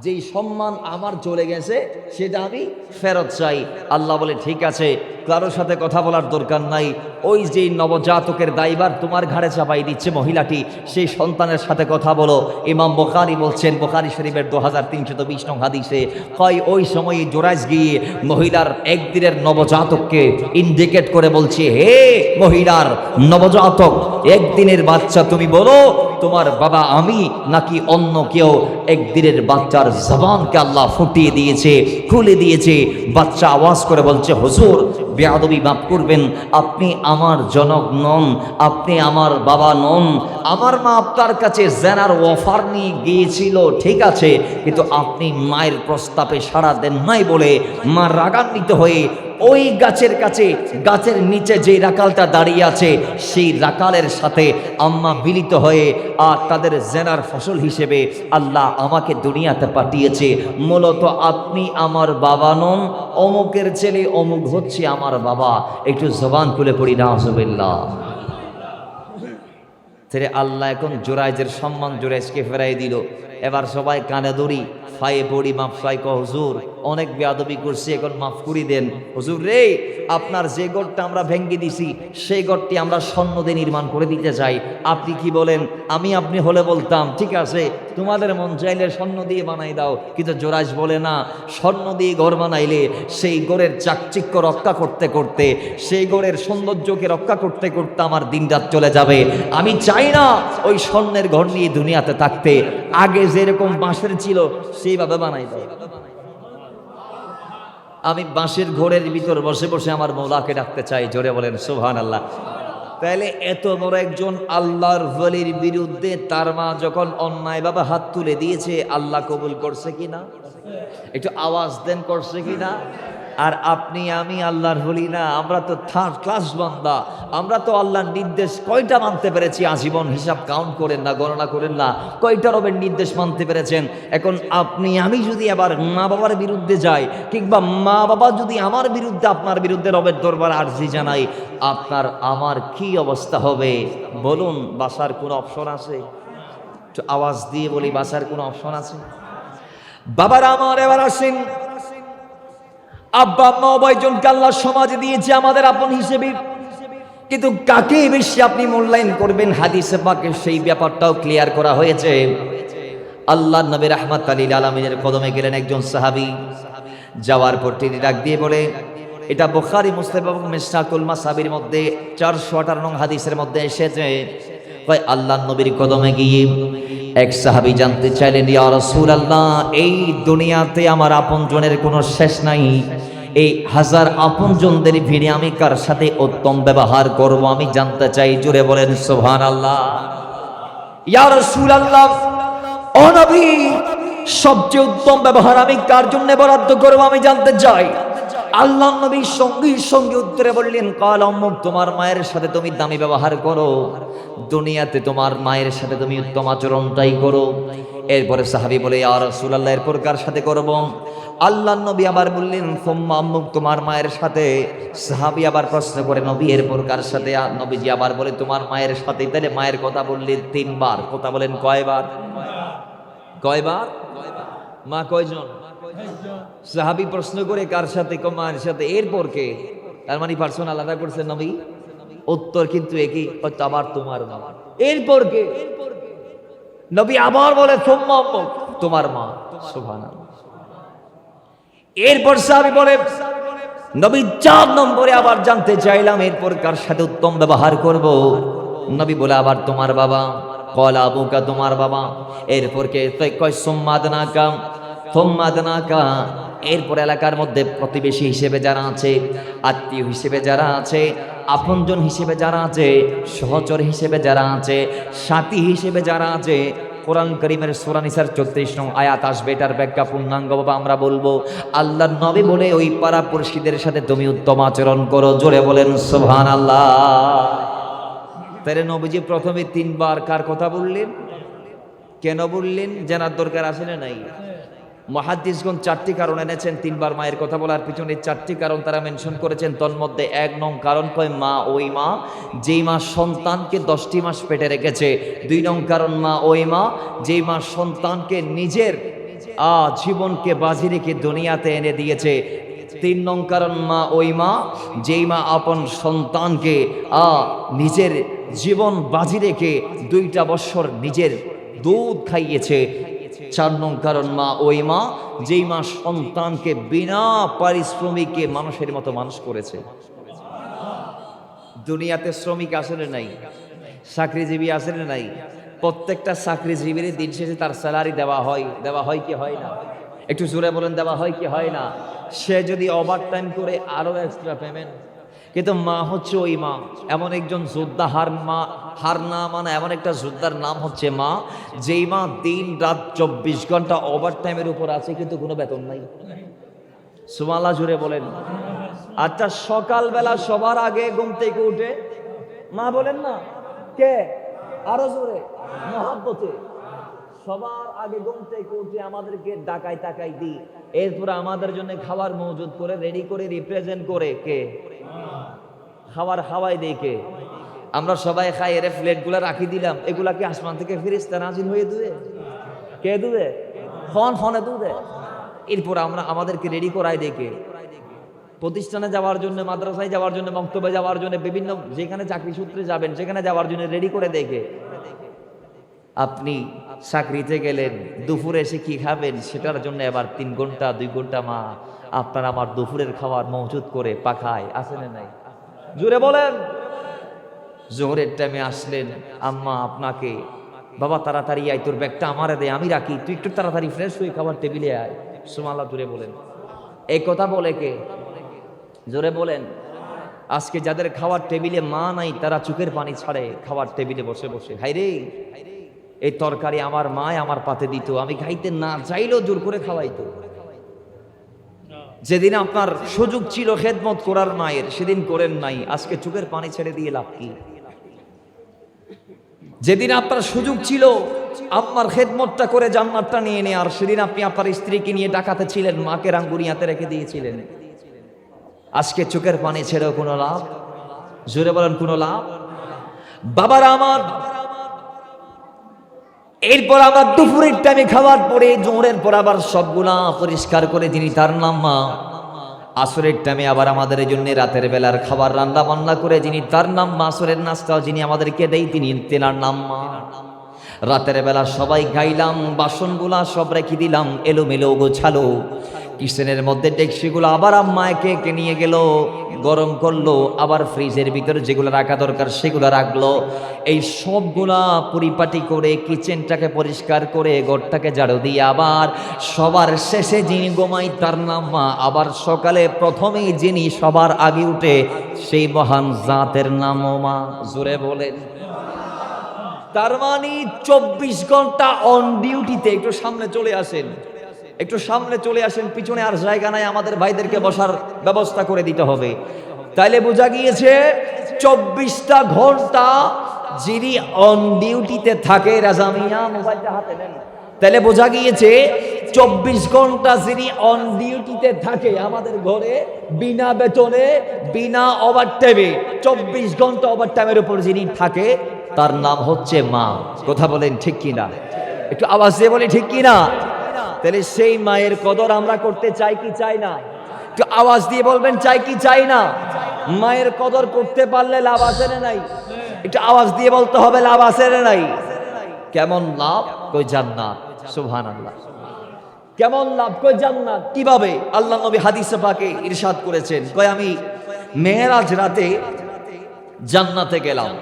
যেই সম্মান আমার চলে গেছে সেটা আমি ফেরত চাই। আল্লাহ বলে, ঠিক আছে, কারোর সাথে কথা বলার দরকার নাই, ওই যে নবজাতকের দায়ভার তোমার ঘাড়ে চাপাই দিচ্ছে মহিলাটি, সেই সন্তানের সাথে কথা বলো। ইমাম বুখারী বলছেন, বুখারী শরীফের 2320 নং হাদিসে কয়, ওই সময় জোরাইজ গিয়ে মহিলার একদিনের নবজাতককে ইন্ডিকেট করে বলছে, হে মহিলার নবজাতক, একদিনের বাচ্চা, তুমি বলো তোমার বাবা আমি নাকি অন্য কেউ? একদিনের বাচ্চার জবানকে আল্লাহ ফুটিয়ে দিয়েছে, খুলে দিয়েছে। বাচ্চা আওয়াজ করে বলছে, হুজুর বেয়াদবি মাফ করবেন, আপনি আমার জনক নন, আপনি আমার বাবা নন, আমার মা আপনার কাছে জেনার অফার নিয়ে গিয়েছিল, ঠিক আছে, কিন্তু আপনি মায়ের প্রস্তাবে সাড়া দেন নাই বলে মা রাগান্বিত হয়ে ওই গাছের কাছে, গাছের নিচে যে রাকালটা দাঁড়িয়ে আছে সেই রাকালের সাথে আম্মা মিলিত হয়ে আর তাদের জেনার ফসল হিসেবে আল্লাহ আমাকে দুনিয়াতে পাঠিয়েছে। মূলত আপনি আমার বাবা নন, অমুকের ছেলে অমুক হচ্ছে আমার বাবা। একটু জবান খুলে পড়ি নাউজুবিল্লাহ। আল্লাহ এখন জোরাইজের সম্মান জোরাইজকে ফেরাই দিল। এবার সবাই কানে দড়ি, ফায়ে পড়ি, মাফ চাই, হুজুর অনেক বেয়াদবি করছি, এখন মাফ করি দেন। হুজুর রে, আপনার যে গড়টা আমরা ভেঙ্গে দিছি সেই গড়টি আমরা স্বর্ণ দিয়ে নির্মাণ করে দিতে চাই, আপনি কি বলেন? আমি আপনি হলে বলতাম ঠিক আছে, তোমাদের মন চাইলে স্বর্ণ দিয়ে বানাই দাও, কিন্তু জোরাইজ বলে না, স্বর্ণ দিয়ে ঘর বানাইলে সেই গড়ের চাকচিক্য রক্ষা করতে করতে, সেই গড়ের সৌন্দর্যকে রক্ষা করতে করতে আমার দিনরাত চলে যাবে। আমি চাই না ওই স্বর্ণের ঘর নিয়ে দুনিয়াতে থাকতে, আগে যেরকম বাঁশের ছিল সেইভাবে বানাই দাও। আমি বাঁশের ঘোরের ভিতর বসে বসে আমার মৌলাকে ডাকতে চাই। জোরে বলেন সুবহানাল্লাহ। তাহলে এত বড় একজন আল্লাহর ওলির বিরুদ্ধে তার মা যখন অন্যায়ভাবে হাত তুলে দিয়েছে, আল্লাহ কবুল করছে কিনা? একটু আওয়াজ দেন, করছে কিনা? আর আপনি আমি আল্লাহর হলি না, আমরা তো থার্ড ক্লাস বান্দা। আমরা তো আল্লাহর নির্দেশ কয়টা মানতে পেরেছি আজীবন? হিসাব কাউন্ট করেন না, গণনা করেন না, কয়টা রবের নির্দেশ মানতে পেরেছেন? এখন আপনি আমি যদি আবার মা বাবার বিরুদ্ধে যাই, কিংবা মা বাবা যদি আমার বিরুদ্ধে আপনার বিরুদ্ধে রবের দরবার আরজি জানাই, আপনার আমার কি অবস্থা হবে বলুন? বাসার কোনো অপশন আছে? একটু আওয়াজ দিয়ে বলি, বাসার কোনো অপশন আছে? বাবারা আমার, এবার আসেন, আব্বা আম্মা উভয়জনকে আল্লাহ সমাজে দিয়েছে আমাদের আপন হিসেবে, কিন্তু কাকে বেশি আপনি মূল্যায়ন করবেন হাদিসে পাকে সেই ব্যাপারটাও ক্লিয়ার করা হয়েছে। আল্লাহ নবী রাহমাতুল লিল আলামিনের কদমে গেলেন একজন সাহাবী। যাওয়ার পর তিনি ডাক দিয়ে বলে, এটা বুখারী মুসলিম এবং মিশকাতুল মাসাবির মধ্যে 418 নং হাদিসের মধ্যে এসেছে, কয় আল্লাহ নবীর কদমে গিয়ে এক সাহাবী জানতে চাইলেন, ইয়া রাসূলুল্লাহ, এই দুনিয়াতে আমার আপনজনের কোনো শেষ নাই, এই হাজার আপনজনদের ভিড়ে আমি কার সাথে উত্তম ব্যবহার করব আমি জানতে চাই। জোরে বলেন সুবহানাল্লাহ। ইয়া রাসূলুল্লাহ, ও নবী, সবচেয়ে উত্তম ব্যবহার আমি কার জন্য বরাদ্দ করব আমি জানতে চাই। আল্লাহ নবী সঙ্গে সঙ্গে উত্তরে বললেন, কাল অমুক, তোমার মায়ের সাথে তুমি দামি ব্যবহার করো, দুনিয়াতে তোমার মায়ের সাথে তুমি উত্তম আচরণটাই করো। এরপরে সাহাবী বলে, ইয়া রাসূলুল্লাহ, এরপর কার সাথে করব? আল্লাহ নবী আবার বললেন, সুম্মা আম্মুক, তোমার মায়ের সাথে। সাহাবী আবার প্রশ্ন করে, নবী এরপর কার সাথে? নবীজি আবার বলে, তোমার মায়ের সাথে। তাহলে মায়ের কথা বললেন 3 বার। কথা বলেন কয়বার? কয়বার? মা কয়জন? সাহাবী প্রশ্ন করে, কার সাথে? মায়ের সাথে। এরপর কে? তার মানে পার্সন আলাদা করছেন নবী? উত্তর কিন্তু একই, আবার তোমার মা। এরপর কে? নবী আবার বলে, সুম্মা আম্মুক, তোমার মা। সুবহানাল্লাহ। এরপর সাহাবী বলে, নবী 4 নম্বরে আবার জানতে চাইলাম, এরপর কার সাথে উত্তম ব্যবহার করব? নবী বলে, আবার তোমার বাবা। কলা আবুকা, তোমার বাবা। এরপর কে? কয় সুম্মা আদনাকা, সুম্মা আদনাকা। এরপর এলাকার মধ্যে প্রতিবেশী হিসেবে যারা আছে, আত্মীয় হিসেবে যারা আছে, আপনজন হিসেবে যারা আছে, সহচর হিসেবে যারা আছে, সাথী হিসেবে যারা আছে। কোরআন কারীমের সূরা নিসার 34 নং আয়াত আসবে, এটার ব্যাখ্যা পূর্ণাঙ্গ বাবা আমরা বলবো। আল্লাহর নবী বলে, ওই পাড়া পড়শিদের সাথে তুমি উত্তম আচরণ করো। জোরে বলেন সুবহানাল্লাহ। তাহলে নবীজি প্রথমে 3 বার কার কথা বললেন? কেন বললেন জানার দরকার আছে না নাই? মুহাদ্দিসগণ 4টি কারণ এনেছেন 3 বার মায়ের কথা বলার পিছনে। 4টি কারণ তারা মেনশন করেছেন। তন্মধ্যে 1 নং কারণ কয় মা ওই মা যেই মা সন্তানকে 10টি মাস পেটে রেখেছে। 2 নং কারণ মা ওই মা যেই মা সন্তানকে নিজের জীবনকে বাজি রেখে দুনিয়াতে এনে দিয়েছে। 3 নং কারণ মা ওই মা যেই মা আপন সন্তানকে নিজের জীবন বাজি রেখে 2টা বছর নিজের দুধ খাইয়েছে। 4 নং কারণ মা ওই মা যেই মা সন্তানকে বিনা পারিশ্রমিকে মানুষের মতো মানুষ করেছে। দুনিয়াতে শ্রমিক আসলে নাই, চাকরিজীবী আসলে নাই। প্রত্যেকটা চাকরিজীবীর দিন শেষে তার স্যালারি দেওয়া হয় কি হয় না? একটু জোরে বলেন, দেওয়া হয় কি হয় না? সে যদি ওভার টাইম করে আরো এক্সট্রা পেমেন্ট। কিন্তু মা হচ্ছে ওই মা, এমন একজন যোদ্ধা, হার না মানে এমন একটা যোদ্ধার নাম হচ্ছে মা, যেই মা দিন রাত 24 ঘন্টা ওভার টাইমের উপর আছে, কিন্তু কোনো বেতন নাই। সুবহানাল্লাহ, জোরে বলেন। আচ্ছা, সকালবেলা সবার আগে ঘুম থেকে উঠে মা বলেন না কে? আরো জোরে, মহব্বতে। সবার আগে ঘুম থেকে উঠে আমাদেরকে ডাকাই তাকাই দিই, এরপর আমাদের জন্য খাবার মজুদ করে রেডি করে রিপ্রেজেন্ট করে কে? খাবার খাওয়াই দেয় কে? আমরা সবাই খাই, এর প্লেটগুলো রাখি দিলাম, এগুলাকে আসমান থেকে ফেরেশতা নাজিল হয়ে দুয়ে কে? দুয়ে ফোনে দুয়ে। এরপর আমরা আমাদেরকে রেডি করাই দেয় কে? প্রতিষ্ঠানে যাওয়ার জন্য, মাদ্রাসায় যাওয়ার জন্য, বক্তব্যে যাওয়ার জন্য, বিভিন্ন যেখানে চাকরি সূত্রে যাবেন সেখানে যাওয়ার জন্য রেডি করে দেখে। আপনি চাকরিতে গেলেন, দুপুরে এসে কি খাবেন সেটার জন্য এবার 3 ঘন্টা 2 ঘন্টা মা আপনার আমার দুপুরের খাবার মজুদ করে পাখায়, আছে না নাই? জোরে বলেন। জোহরের টাইমে আসলেন, আম্মা আপনাকে, বাবা তাড়াতাড়ি আয়, তোর ব্যাগটা আমারে দে, আমি রাখি, তুই একটু তাড়াতাড়ি ফ্রেশ হয়ে খাবার টেবিলে আয়। সুবহানাল্লাহ, জোরে বলেন। এই কথা বলে কে? জোরে বলেন। আজকে যাদের খাওয়ার টেবিলে মা নাই তারা চোখের পানি ছাড়ে খাওয়ার টেবিলে বসে বসে। হায়রে, এই তরকারি আমার মায় আমার পাতে দিত, আমি খাইতে না চাইলেও জোর করে খাওয়াইতো। যেদিন আপনার সুযোগ ছিল খেদমত করার মায়ের, সেদিন করেন নাই, আজকে চোখের পানি ছেড়ে দিয়ে লাভ কি? যেদিন আপনার সুযোগ ছিল আম্মার খেদমতটা করে জান্নাতটা নিয়ে নেয়ার, সেদিন আপনি আপনার স্ত্রীকে নিয়ে ডাকাতে ছিলেন, মাকে রাঙ্গুনিয়াতে রেখে দিয়েছিলেন। আজকে চোখের পানি ছেড়েও কোনো লাভ? জোরে বলেন, কোনো লাভ? বাবারা আমার, এরপর আবার দুপুরের টাইমে খাবার পরে জোহরের পর আবার সবগুলা পরিষ্কার করে যিনি, তার নাম মা। আসরের টাইমে আবার আমাদের জন্য রাতের বেলার খাবার রান্না বান্না করে যিনি, তার নাম মা। আসরের নাস্তাও যিনি আমাদেরকে দেয়, তিনি, তেনার নাম মা। রাতের বেলা সবাই গাইলাম, বাসনগুলা সব রেখে দিলাম এলোমেলো গোছালো। কিচেনের মধ্যে ডেকচিগুলো আবার আম্মা একে একে নিয়ে গেল, গরম করলো, আবার ফ্রিজের ভিতরে যেগুলো রাখা দরকার সেগুলো রাখলো। এই সবগুলা পরিপাটি করে কিচেনটাকে পরিষ্কার করে ঘরটাকে ঝাড়ু দিয়ে আবার সবার শেষে যিনি ঘুমাই, তার নাম মা। আবার সকালে প্রথমেই যিনি সবার আগে উঠে, সেই মহান জাতের নামও মা। জোরে বলেন। তার মানে 24 ঘন্টা অন ডিউটিতে। একটু সামনে চলে আসেন, একটু সামনে চলে আসেন, পিছনে আর জায়গা নাই, আমাদের ভাইদেরকে বসার ব্যবস্থা করে দিতে হবে। তাইলে বোঝা গিয়েছে 24টা ঘন্টা যিনি অন ডিউটিতে থাকে, রাজামিয়া মোবাইলটা হাতে নেন। তাইলে বোঝা গিয়েছে 24 ঘন্টা যিনি অন ডিউটিতে থাকে আমাদের ঘরে, বিনা বেতনে, বিনা ওভারটাইমে, 24 ঘন্টা ওভারটাইমের উপর যিনি থাকে, তার নাম হচ্ছে মা। কথা বলেন ঠিক কিনা? একটু আওয়াজ দিয়ে বলি ঠিক কিনা? তাহলে সেই মায়ের কদর আমরা করতে চাই কি চাই না? একটু আওয়াজ দিয়ে বলবেন, চাই কি চাই না? মায়ের কদর করতে পারলে লাভ আছে না নাই? একটু আওয়াজ দিয়ে বলতে হবে, লাভ আছে না নাই? কেমন লাভ? কই জান্নাত। সুবহানাল্লাহ। কেমন লাভ? কই জান্নাত। কিভাবে? আল্লাহ নবী হাদিসে পাকে ইরশাদ করেছেন, কয় আমি মেরাজ রাতে জান্নাতে গেলাম।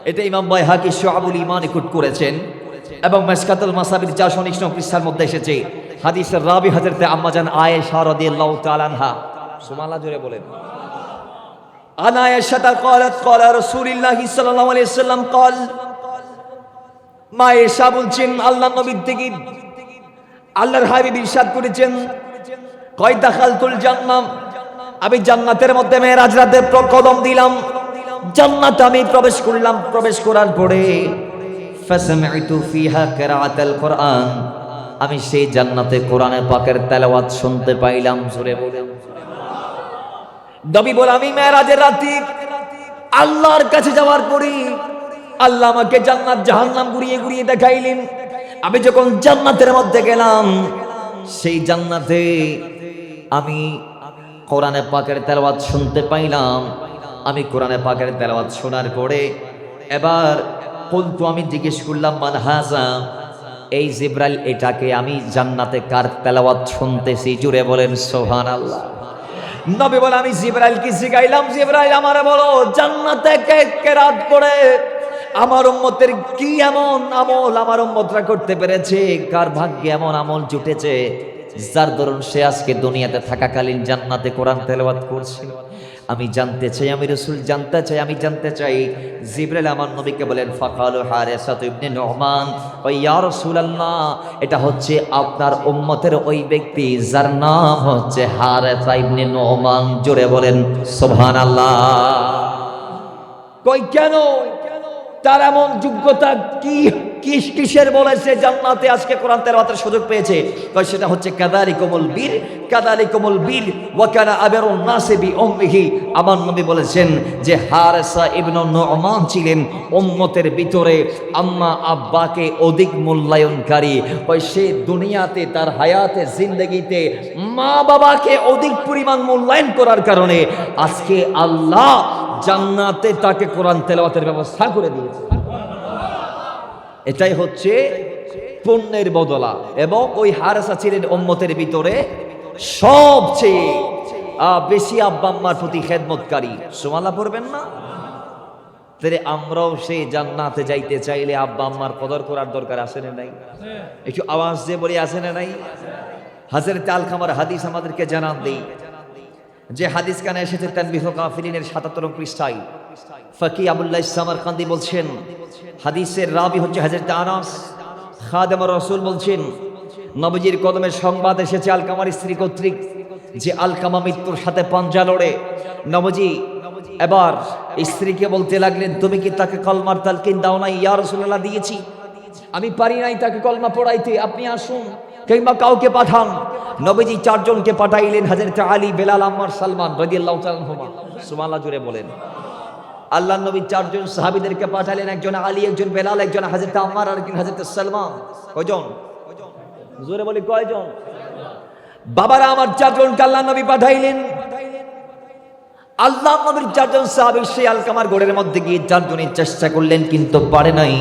এটা ইমাম বাইহাকী শুআবুল ঈমানে কোট করেছেন এবং মিশকাতুল মাসাবির 419 নং পৃষ্ঠার মধ্যে এসেছে। হাদিসের রাবি হযরত আম্মা জান আয়েশা রাদিয়াল্লাহু তাআলা আনহা, সুবহানাল্লাহ জোরে বলেন। আন আয়েশা قالت قال رسول الله সাল্লাল্লাহু আলাইহি ওয়াসাল্লাম قال, মা আয়েশা বলছেন আল্লাহর নবীর থেকে আল্লাহর হাবিব ইরশাদ করেছেন, কয় দাখালতুল জান্নাহ, আমি জান্নাতের মধ্যে মেরাজ রাতে কদম দিলাম, জান্নাতে আমি প্রবেশ করলাম। প্রবেশ করার পরে ফাসামি'তু ফিহা কিরাআতাল কুরআন, আমি সেই জান্নাতে কোরআনের পাকের তেলাওয়াত শুনতে পাইলাম। জোরে বলেন। নবী বলে, আমি মেরাজের রাতে আল্লাহর কাছে যাওয়ার পরে আল্লাহ আমাকে জান্নাত জাহান্নাম ঘুরিয়ে ঘুরিয়ে দেখাইলেন। আমি যখন জান্নাতের মধ্যে গেলাম, সেই জান্নাতে আমি কোরআনে পাকের তেলাওয়াত শুনতে পাইলাম। আমি কোরআনে পাকের তেলাওয়াত শোনার পরে এবার কুলতু, আমি জিজ্ঞেস করলাম, মান হাযা, এই জিবরাইল এটাকে? আমি জান্নাতে কার তেলাওয়াত শুনতেছি? জুড়ে বলেন সুবহানাল্লাহ। নবী বলে, আমি জিবরাইলকে জিগাইলাম, জিবরাইল আমারে বলো, জান্নাতে কে কেরাত করে আমার উম্মতের কি এমন আমল আমার উম্মতরা করতে পেরেছে, কার ভাগ্যে এমন আমল জুটেছে যার দরুন সে আজকে দুনিয়াতে থাকাকালীন জান্নাতে কোরআন তেলাওয়াত করছে। আমি জানতে চাই, আমি রাসূল জানতে চাই, আমি জানতে চাই। জিবরাইল আমার নবীকে বলেন, ফাকালু হারিসা ইবনে নুমান, ও ইয়া রাসূলুল্লাহ, এটা হচ্ছে আপনার উম্মতের ওই ব্যক্তি যার নাম হচ্ছে হারিসা ইবনে নুমান। জোরে বলেন সুবহানাল্লাহ। কই কেন? তার এমন যোগ্যতা কি? কিসের বলেছে জান্নাতে আজকে কোরআন তেলাওয়াতের সুযোগ পেয়েছে? কই সেটা হচ্ছে কাযালিকুমুল বীর, কাযালিকুমুল বীর ওয়া কানা আবিরুন নাসি বিউম্মিহি। আমার নবী বলেছেন যে হারিসা ইবনে নুমান ছিলেন উম্মতের ভিতরে আম্মা আব্বাকে অধিক মূল্যায়নকারী। কই সে দুনিয়াতে তার হায়াতে জিন্দেগিতে মা বাবাকে অধিক পরিমাণ মূল্যায়ন করার কারণে আজকে আল্লাহ জান্নাতে তাকে কোরআন তেলাওয়াতের ব্যবস্থা করে দিয়েছে। এটাই হচ্ছে পুণ্যের বদলা। এবং ওই হারিসা ছিলেন উম্মতের ভিতরে সবচেয়ে বেশি আব্বা আম্মার প্রতি খেদমতকারী। সুবহানাল্লাহ পড়বেন না? তাহলে আমরাও সেই জান্নাতে যাইতে চাইলে আব্বা আম্মার কদর করার দরকার আছে না নাই? একটু আওয়াজ দিয়ে বলি, আছে না নাই? হযরত আলকামার হাদিস আমাদেরকে জানান দেই, যে হাদিস কানে এসেছে তানবীহুল গাফিলিনের ৭৭ পৃষ্ঠায়। ফাকি আবুল্লাহ সামারকান্দি বলছেন, হাদিসের রাবি হচ্ছে হযরত আনাস খাদেমুর রাসূল বলছেন, নবীজির কদমের সংবাদ এসেছে আলকামার স্ত্রী কর্তৃক যে আলকামা মৃত্যুর সাথে পাঞ্জা লড়ে নবজি এবার স্ত্রীকে বলতে লাগলেন, তুমি কি তাকে কলমার তালকিন দাও নাই? ইয়া রাসূলুল্লাহ, দিয়েছি, আমি পারি নাই তাকে কলমা পড়াইতে, আপনি আসুন কিংবা কাউকে পাঠান। নবীজি 4 জনকে পাঠাইলেন, হযরত আলী, বেলাল, আম্মার, সালমান রাদিয়াল্লাহু তাআলা আনহুমা। সুবহানাল্লাহ জুড়ে বলেন। আল্লাহর নবী 4 জন সাহাবীদেরকে পাঠালেন, একজন আলী, একজন বেলাল, একজন হযরত আম্মার, আর একজন হযরত সালমান। কয়জন? জোরে বলি কয়জন? বাবারা আমার 4 জনকে আল্লাহর নবী পাঠাইলেন। আল্লাহর নবীর 4 জন সাহাবী সেই আলকামার গোড়ের মধ্যে গিয়ে 4 জনই চেষ্টা করলেন, কিন্তু পারে নাই।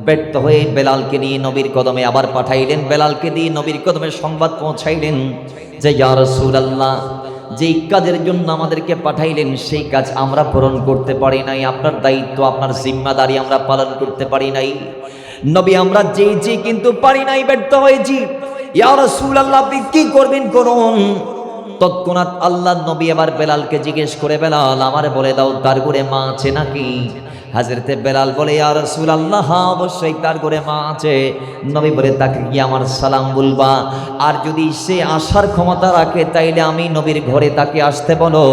ব্যর্থ হয়ে বেলালকে নিয়ে নবীর কদমে আবার পাঠাইলেন। বেলালকে দিয়ে নবীর কদমে সংবাদ পৌঁছাইলেন যে ইয়া রাসূলুল্লাহ, যেই কাজের জন্য আমাদেরকে পাঠাইলেন সেই কাজ আমরা পূরণ করতে পারি নাই, আপনার দায়িত্ব, আপনার জিম্মাদারি আমরা পালন করতে পারি নাই। নবী, আমরা যেয়েছি কিন্তু পারি নাই, ব্যর্থ হয়েছি। ইয়া রাসূলুল্লাহ, আপনি কি করবেন করুন। তৎক্ষণাৎ আল্লাহর নবী এবার বেলালকে জিজ্ঞেস করে, বেলাল, আমারে বলে দাও তার ঘরে মা আছে নাকি? হযরতে বেলাল বলে, ইয়া রাসূলুল্লাহ, অবশ্যই তার ঘরে মা আছে। নবী বলে, তাকে কি আমার সালাম বলবা? আর যদি সে আসার ক্ষমতা রাখে তাইলে আমি নবীর ঘরে তাকে আসতে বলো।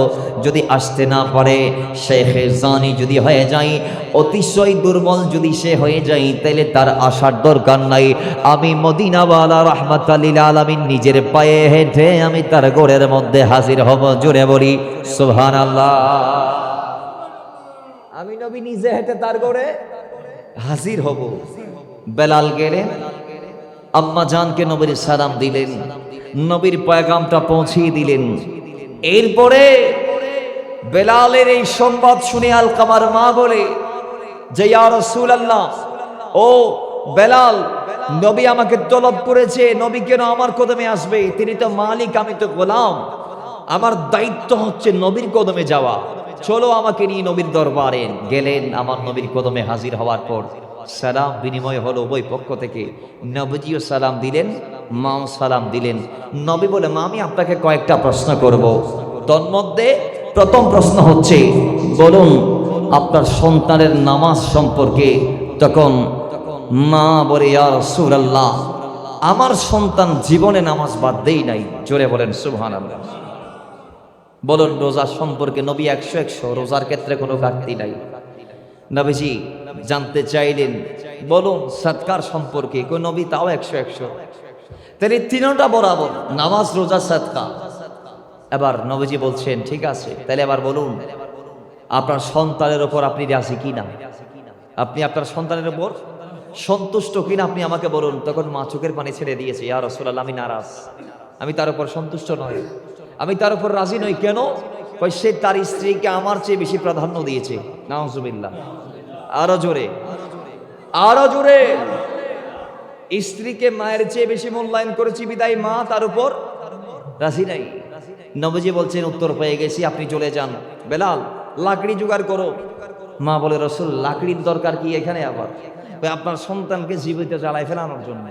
যদি আসতে না পারে, শেখে জানি যদি হয়ে যায়, অতিশয় দুর্বল যদি সে হয়ে যায়, তাইলে তার আসার দরকার নাই। আমি মদিনাওয়ালা রাহমাতাল লিল আলামিন নিজের পায়ে হেঁটে আমি তার ঘরের মধ্যে হাজির হব। জোরে বলি সুবহানাল্লাহ। আমি নবী নিজে হেঁটে তার ঘরে হাজির হব। বেলাল গেলেন, আম্মা জানকে নবীর সালাম দিলেন, নবীর পয়গামটা পৌঁছিয়ে দিলেন। এরপরে বেলালের এই সংবাদ শুনে আলকামার মা বলে যে ইয়া রাসূলুল্লাহ, ও বেলাল, নবী আমাকে তলব করেছে, নবী কেন আমার কদমে আসবে? তিনি তো মালিক, আমি তো গোলাম, আমার দায়িত্ব হচ্ছে নবীর কদমে যাওয়া। চলো আমাকে নিয়ে নবীর দরবারে। গেলেন, আমার নবীর কদমে হাজির হওয়ার পর সালাম বিনিময় হলো উভয় পক্ষ থেকে। নবীজিও সালাম দিলেন, মাও সালাম দিলেন। নবী বলে, মা, আমি আপনাকে কয়েকটা প্রশ্ন করব। তন্মধ্যে প্রথম প্রশ্ন হচ্ছে, বলুন আপনার সন্তানের নামাজ সম্পর্কে। তখন মা বলে, ইয়া রাসূলুল্লাহ, আমার সন্তান জীবনে নামাজ বাদ দেই নাই। জোরে বলেন সুবহানাল্লাহ। বলুন রোজা সম্পর্কে। নবী 100 রোজার ক্ষেত্রে কোনো ঘাটতি নাই। নবীজি জানতে চাইলেন, বলুন সাদকার সম্পর্কে। কই নবী তাও 100। তাহলে তিনটা বরাবর, নামাজ, রোজা, সাদকা। এবার নবীজি বলছেন, ঠিক আছে, তাহলে এবার বলুন আপনার সন্তানের উপর আপনি রাজি কিনা, আপনি আপনার সন্তানের উপর সন্তুষ্ট কিনা, আপনি আমাকে বলুন। তখন মা চোখের পানি ছেড়ে দিয়েছে, ইয়া রাসূলুল্লাহ, আমি নারাজ, আমি তার উপর সন্তুষ্ট নই, আমি তার উপর রাজি নই। কেন? সে তার স্ত্রীকে আমার চেয়ে বেশি প্রাধান্য দিয়েছে। নাউজুবিল্লাহ। আরো জোরে, আরো জোরে। স্ত্রীকে মায়ের চেয়ে বেশি মূল্যায়ন করেছি, বিদায় মা তার উপর রাজি নাই। নবীজি বলছেন, উত্তর পেয়ে গেছি, আপনি চলে যান। বেলাল, লাকড়ি জোগাড় করো। মা বলে, রাসূল, লাকড়ির দরকার কি এখানে? আবার আপনার সন্তানকে জীবিত জ্বালায় ফেলানোর জন্য।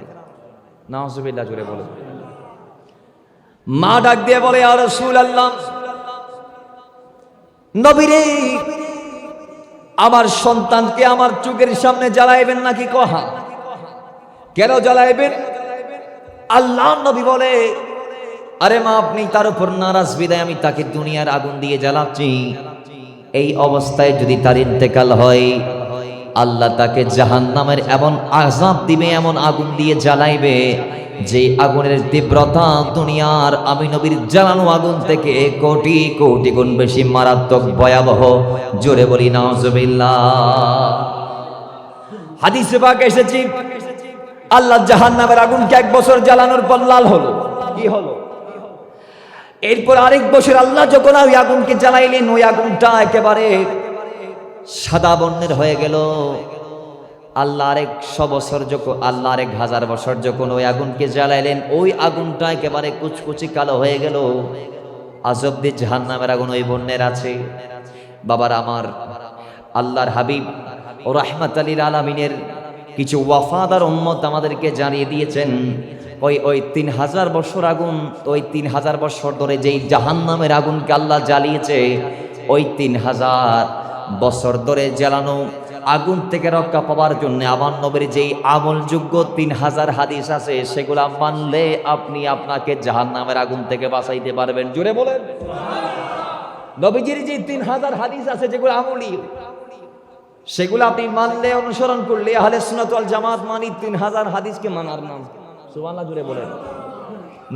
নাউজুবিল্লাহ জোরে বলে। মা ডাক দিয়ে বলে, ইয়া রাসূলুল্লাহ, নবী রে, আমার সন্তানকে আমার চোখের সামনে জ্বালাইবেন নাকি? কহা, কেন জ্বালাইবেন? আল্লাহ নবী বলে, আরে মা, আপনি তার উপর নারাজ, বিদায় আমি তাকে দুনিয়ার আগুন দিয়ে জ্বালাচ্ছি। এই অবস্থায় যদি তার ইন্তেকাল হয়, আল্লাহ তাকে জাহান্নামের এমন আযাব দিবে, এমন আগুন দিয়ে জ্বালাইবে, যে আগুনের তীব্রতা দুনিয়ার আমি নবীর জ্বালানো আগুন থেকে কোটি কোটি গুণ বেশি মারাত্মক, ভয়াবহ। জোরে বলি নাউজুবিল্লাহ। হাদিসে পাক এসেছে, আল্লাহ জাহান্নামের আগুনকে 1 বছর জ্বালানোর পর লাল হলো। কি হলো? এরপর আরেক বছর আল্লাহ যখন ওই আগুনকে জ্বালাইলেন, ওই আগুনটা একেবারে সাদা বর্ণের হয়ে গেল। আল্লাহ আরেক 100 বছর যখন, আল্লাহ আরেক 1000 বছর যখন ওই আগুনকে জ্বালাইলেন, ওই আগুনটা একেবারে কুচকুচি কালো হয়ে গেল। আজ অব্দি জাহান্নামের আগুন ওই বর্ণের আছে। বাবার আমার, আল্লাহর হাবিব ও রাহমাতাল লিল আলামিনের কিছু ওয়াফাদার উম্মত আমাদেরকে জানিয়ে দিয়েছেন, ওই 3000 বছর আগুন, ওই 3000 বছর ধরে যেই জাহান্নামের আগুনকে আল্লাহ জ্বালিয়েছে, ওই 3000 বছর ধরে জ্বালানো আগুন থেকে রক্ষা পাওয়ার জন্য আমার নবীর যেই আমলযোগ্য 3000 হাদিস আছে সেগুলা মানলে আপনি আপনাকে জাহান্নামের আগুন থেকে বাঁচাইতে পারবেন। জোরে বলেন। নবীজির যে 3000 হাদিস আছে যেগুলো আমলি, সেগুলো আপনি মানলে, অনুসরণ করলে, আহলে সুন্নাত ওয়াল জামাত মানি 3000 হাদিসকে মানার নাম। সুবহানাল্লাহ, জোরে বলেন।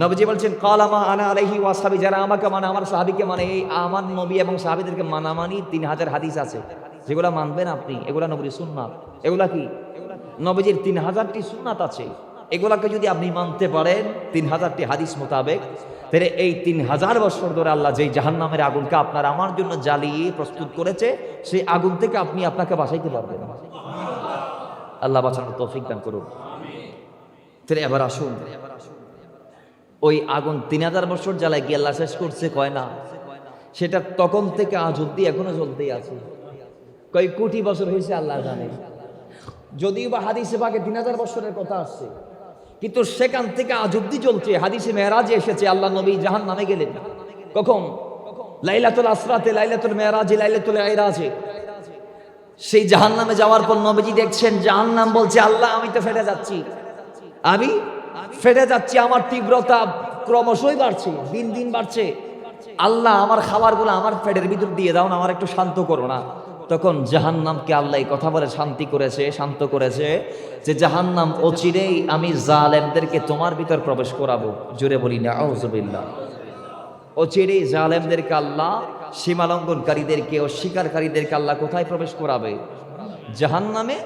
নবীজি বলছেন কালামা আনা আলাইহি ওয়া সাহাবী, যারা আমাকে মানে, আমার সাহাবীকে মানে, এই আমার নবী এবং সাহাবীদেরকে মানামানি 3000 হাদিস আছে যেগুলা মানবেন আপনি, এগুলা নবীর সুন্নাত। এগুলা কি? নবীজির 3000টি সুন্নাত আছে, এগুলাকে যদি আপনি মানতে পারেন 3000টি হাদিস মোতাবেক, তাহলে এই 3000 বছর ধরে আল্লাহ যেই জাহান্নামের আগুনকে আপনার আমার জন্য জ্বালিয়ে প্রস্তুত করেছে, সেই আগুন থেকে আপনি আপনাকে বাঁচাইতে পারবেন। আল্লাহ বাঁচানোর তৌফিক দান করুন। তাহলে এবার আসুন, ওই আগুন 3000 বছর জ্বালায় গিয়ে আল্লাহ শেষ করছে কয় না, সেটা তখন থেকে আজ অব্দি এখনো চলতেই আছে। কয় কোটি বছর হয়েছে আল্লাহ জানে। যদিও বা হাদিসে পাকে 3000 বছরের কথা আসছে, কিন্তু সেখান থেকে আজ অব্দি চলছে। হাদিসে মেরাজে এসেছে আল্লাহ নবী জাহান্নামে গেলেন। কখন? লাইলাতুল আসরাতে, লাইলাতুল মেরাজে, লাইলাতুল ইরাজে। সেই জাহান্নামে যাওয়ার পর নবীজি দেখছেন জাহান্নাম বলছে আল্লাহ আমি তো ফেটে যাচ্ছি, আমি ফেটে যাচ্ছি, আমার তীব্রতা ক্রমশই বাড়ছে, দিন দিন বাড়ছে। আল্লাহ আমার খাবারগুলো আমার পেটের ভিতর দিয়ে দাও না, আমার একটু শান্ত করো না। তখন জাহান্নামকে আল্লাহ এই কথা বলে শান্তি করেছে, শান্ত করেছে যে জাহান্নাম অচিরেই আমি জালেমদেরকে তোমার ভিতর প্রবেশ করাবো। জোরে বলি না আউযুবিল্লাহ। অচিরেই জালেমদেরকে আল্লাহ, সীমালঙ্ঘনকারীদেরকে, অস্বীকারীদেরকে আল্লাহ কোথায় প্রবেশ করাবে? জাহান্নামে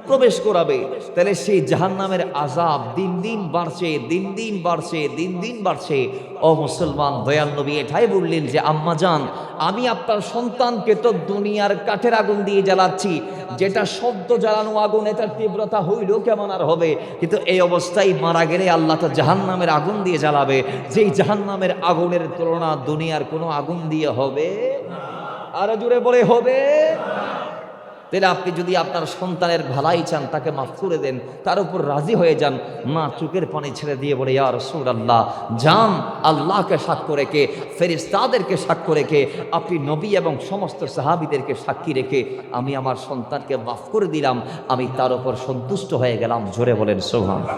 প্রবেশ করাবে। তাহলে সেই জাহান্নামের আযাব দিন দিন বাড়ছে, দিন দিন বাড়ছে, দিন দিন বাড়ছে। ও মুসলমান, দয়াল নবী এটাই বললেন যে আম্মা জান, আমি আপনার সন্তানকে তো দুনিয়ার কাঠের আগুন দিয়ে জ্বালাচ্ছি, যেটা শব্দ জ্বালানো আগুন, এটার তীব্রতা হইল কেমন আর হবে, কিন্তু এই অবস্থায় মারা গেলে আল্লাহ তো জাহান্নামের আগুন দিয়ে জ্বালাবে, যেই জাহান্নামের আগুনের তুলনা দুনিয়ার কোনো আগুন দিয়ে হবে? আরো জোরে বলে হবে। তাহলে আপনি যদি আপনার সন্তানের ভালাই চান, তাকে মাফ করে দেন, তার উপর রাজি হয়ে যান। মা চোখের পানি ছেড়ে দিয়ে বলে ইয়া রাসূলুল্লাহ, যান আল্লাহকে সাক্ষ্য রেখে, ফেরেশতাদেরকে সাক্ষ্য রেখে, আপনি নবী এবং সমস্ত সাহাবীদেরকে সাক্ষী রেখে আমি আমার সন্তানকে মাফ করে দিলাম, আমি তার উপর সন্তুষ্ট হয়ে গেলাম। জোরে বলেন সুবহানাল্লাহ।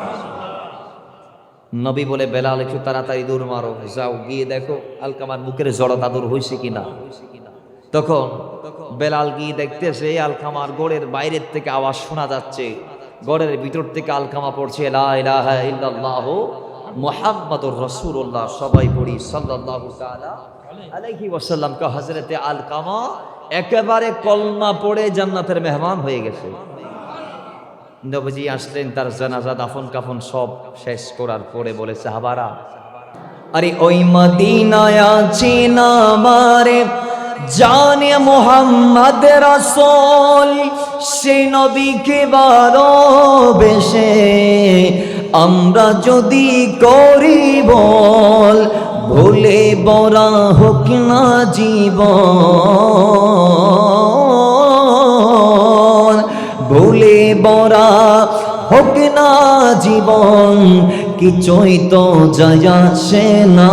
নবী বলে বেলাল একটু তাড়াতাড়ি দৌড় মারো, যাও গিয়ে দেখো আলকামার মুখের জড়তা দূর হয়েছে কিনা। তখন বেলাল গিয়ে দেখতেছে আলকামার গড়ের বাইরের থেকে আওয়াজ শোনা যাচ্ছে, গড়ের ভিতর থেকে আলকামা পড়ছে লা ইলাহা ইল্লাল্লাহু মুহাম্মাদুর রাসূলুল্লাহ। সবাই পড়ি সাল্লাল্লাহু তাআলা আলাইহি ওয়াসাল্লাম। কা হযরতে আলকামা একেবারে কলমা পড়ে জান্নাতের মেহমান হয়ে গেছে। নবীজি আসলেন, তার জানাজা দাফন কাফন সব শেষ করার পরে বলে সাহাবারা, আরে ওই মদিনায় আছি না আমারে জানে মুহাম্মদ রাসূল, সেই নবীকে ভালোবেসে আমরা যদি করি বল, ভুলে বরা হোক না জীবন, ভুলে বরা হোক না জীবন, কিছুই তো যায় আসে না।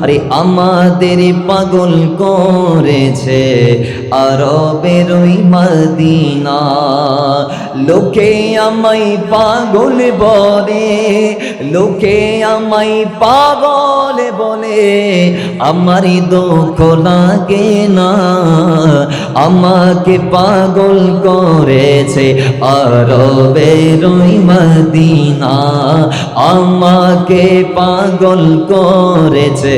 আরে আমাদের পাগল করেছে আরবের ওই মদিনা, লোকে আমায় পাগল বলে, লোকে আমায় পাগল বলে, আমারই দুঃখ লাগে না, আমাকে পাগল করেছে আরবের ওই মদিনা, আমাকে পাগল করেছে।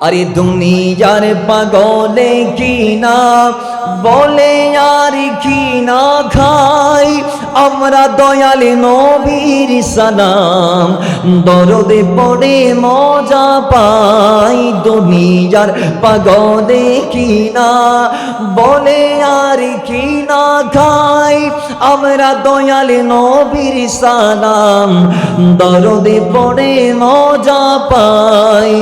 আরে দুনিয়ার পাগলে কি না বলে আর কি না খাই, আমরা দয়াল নবীর সালাম দরদে পড়ে মজা পাই। দুনিয়ার পাগলে কি না বলে আর কি না খাই, আমরা দয়াল নবীর সালাম দরদে পড়ে মজা পাই।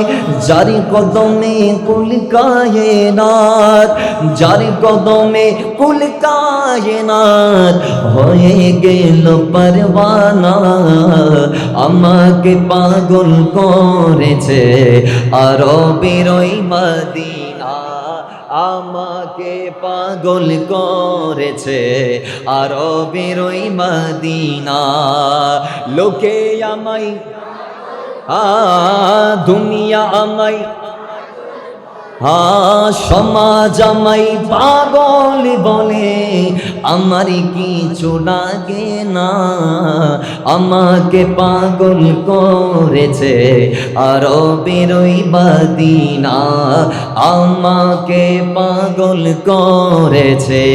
জারি কদমে কুল কায়নাত, জারি কদমে কুল কায়নাত হয়ে গেল পরওয়ানা, আমাকে পাগল করেছে আরবের ওই মদিনা, আমাকে পাগল করেছে আরবের ওই মদিনা। লোকে আমায় দুনিয়া আমায় সমাজ আমায় পাগল বলে, আমার কিছু লাগে না। আমাকে পাগল করেছে আরবের ওই মদিনা। আমাকে পাগল করেছে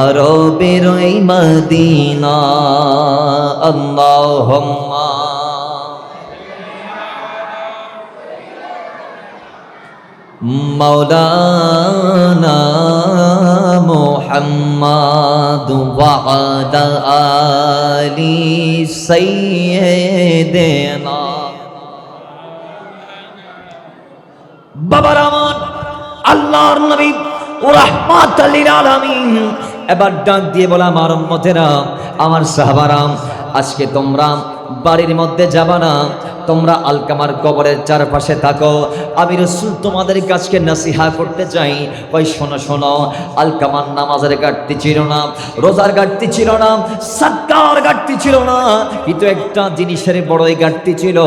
আরবের ওই মদিনা। আল্লাহুম্মা মাওলানা মুহাম্মাদ ওয়া আলা আলি সাইয়্যিদিনা। বাবার আমার আল্লাহর নবী রাহমাতুল লিল আলামিন এবার ডাক দিয়ে বলা, আমার উম্মতেরা, আমার সাহাবারা, আজকে তোমরা বাড়ির মধ্যে যাবা না, তোমরা আলকামার কবরের চারপাশে থাকো। আমি রাসূল তোমাদের কাছে নসিহা করতে চাই। ওই শোনো শোনো, আলকামার নামাজের ঘাটতি ছিল না, রোজার ঘাটতি ছিল না, সাদকার ঘাটতি ছিল না, কিন্তু একটা জিনিসের বড়ই ঘাটতি ছিল,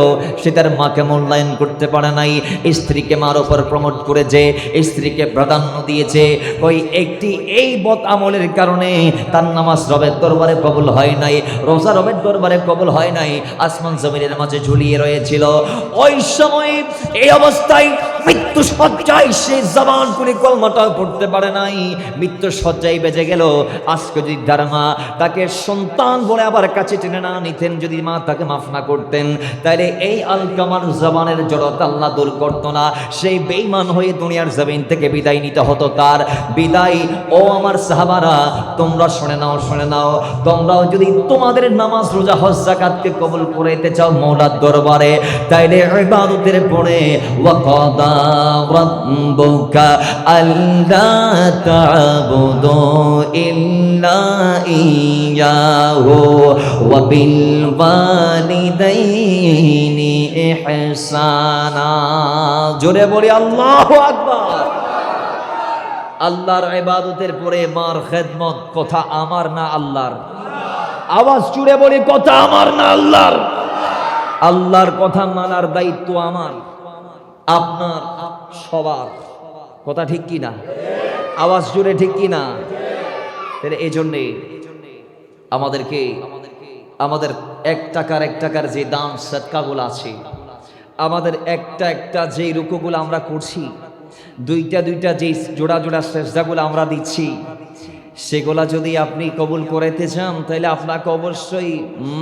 সে তার মাকে মূল্যায়ন করতে পারে নাই। স্ত্রীকে মার উপর প্রমোট করেছে, স্ত্রীকে প্রাধান্য দিয়েছে। ওই একটি এই বদ আমলের কারণে তার নামাজ রবের দরবারে কবুল হয় নাই, রোজা রবের দরবারে কবুল হয় নাই, আসমান জমিনের মাঝে ঝুলিয়ে রয়েছিল। ওই সময় এই অবস্থায় মৃত্যু সজ্জায় সে জবান করে কলমাটা পড়তে পারে নাই, মৃত্যু সজ্জায় বেজে গেল। আজকে যদি তার মা তাকে সন্তান বলে আবার কাছে টেনে না নিতেন, যদি মা তাকে মাফ না করতেন, তাহলে এই আলকামার জবানের জড়তা আল্লাহ দূর করতো না। সেই বেঈমান হয়ে দুনিয়ার জমিন থেকে বিদায় নিতে হতো তার। বিদায় ও আমার সাহাবারা, তোমরা শুনে নাও, শুনে নাও, তোমরাও যদি তোমাদের নামাজ রোজা হজ যাকাতকে কবুল করাইতে চাও মওলার দরবারে, তাইলে ইবাদতের পরে ওয়াকাদা রাব্বুকা আল্লা তা'বুদু ইল্লা ইয়্যাহু ওয়া বিল ওয়ালিদাইনি ইহসানা। জোরে বলি আল্লাহু আকবার। আল্লাহর ইবাদতের পরে মার খেদমত, কথা আমার না আল্লাহর? আওয়াজ জুড়ে বলি, কথা আমার না আল্লাহর? আল্লাহর কথা মানার দায়িত্ব আমার, আপনার, সবার। কথা ঠিক কি না? আওয়াজ জুড়ে ঠিক কি না? তাহলে এই জন্যে আমাদেরকে আমাদের এক টাকার যে দাম সদকাগুলো আছে, আমাদের একটা যেই রুকুগুলো আমরা করছি, দুইটা যেই জোড়া সেজদাগুলো আমরা দিচ্ছি, সেগুলা যদি আপনি কবুল করাইতে চান, তাহলে আপনাকে অবশ্যই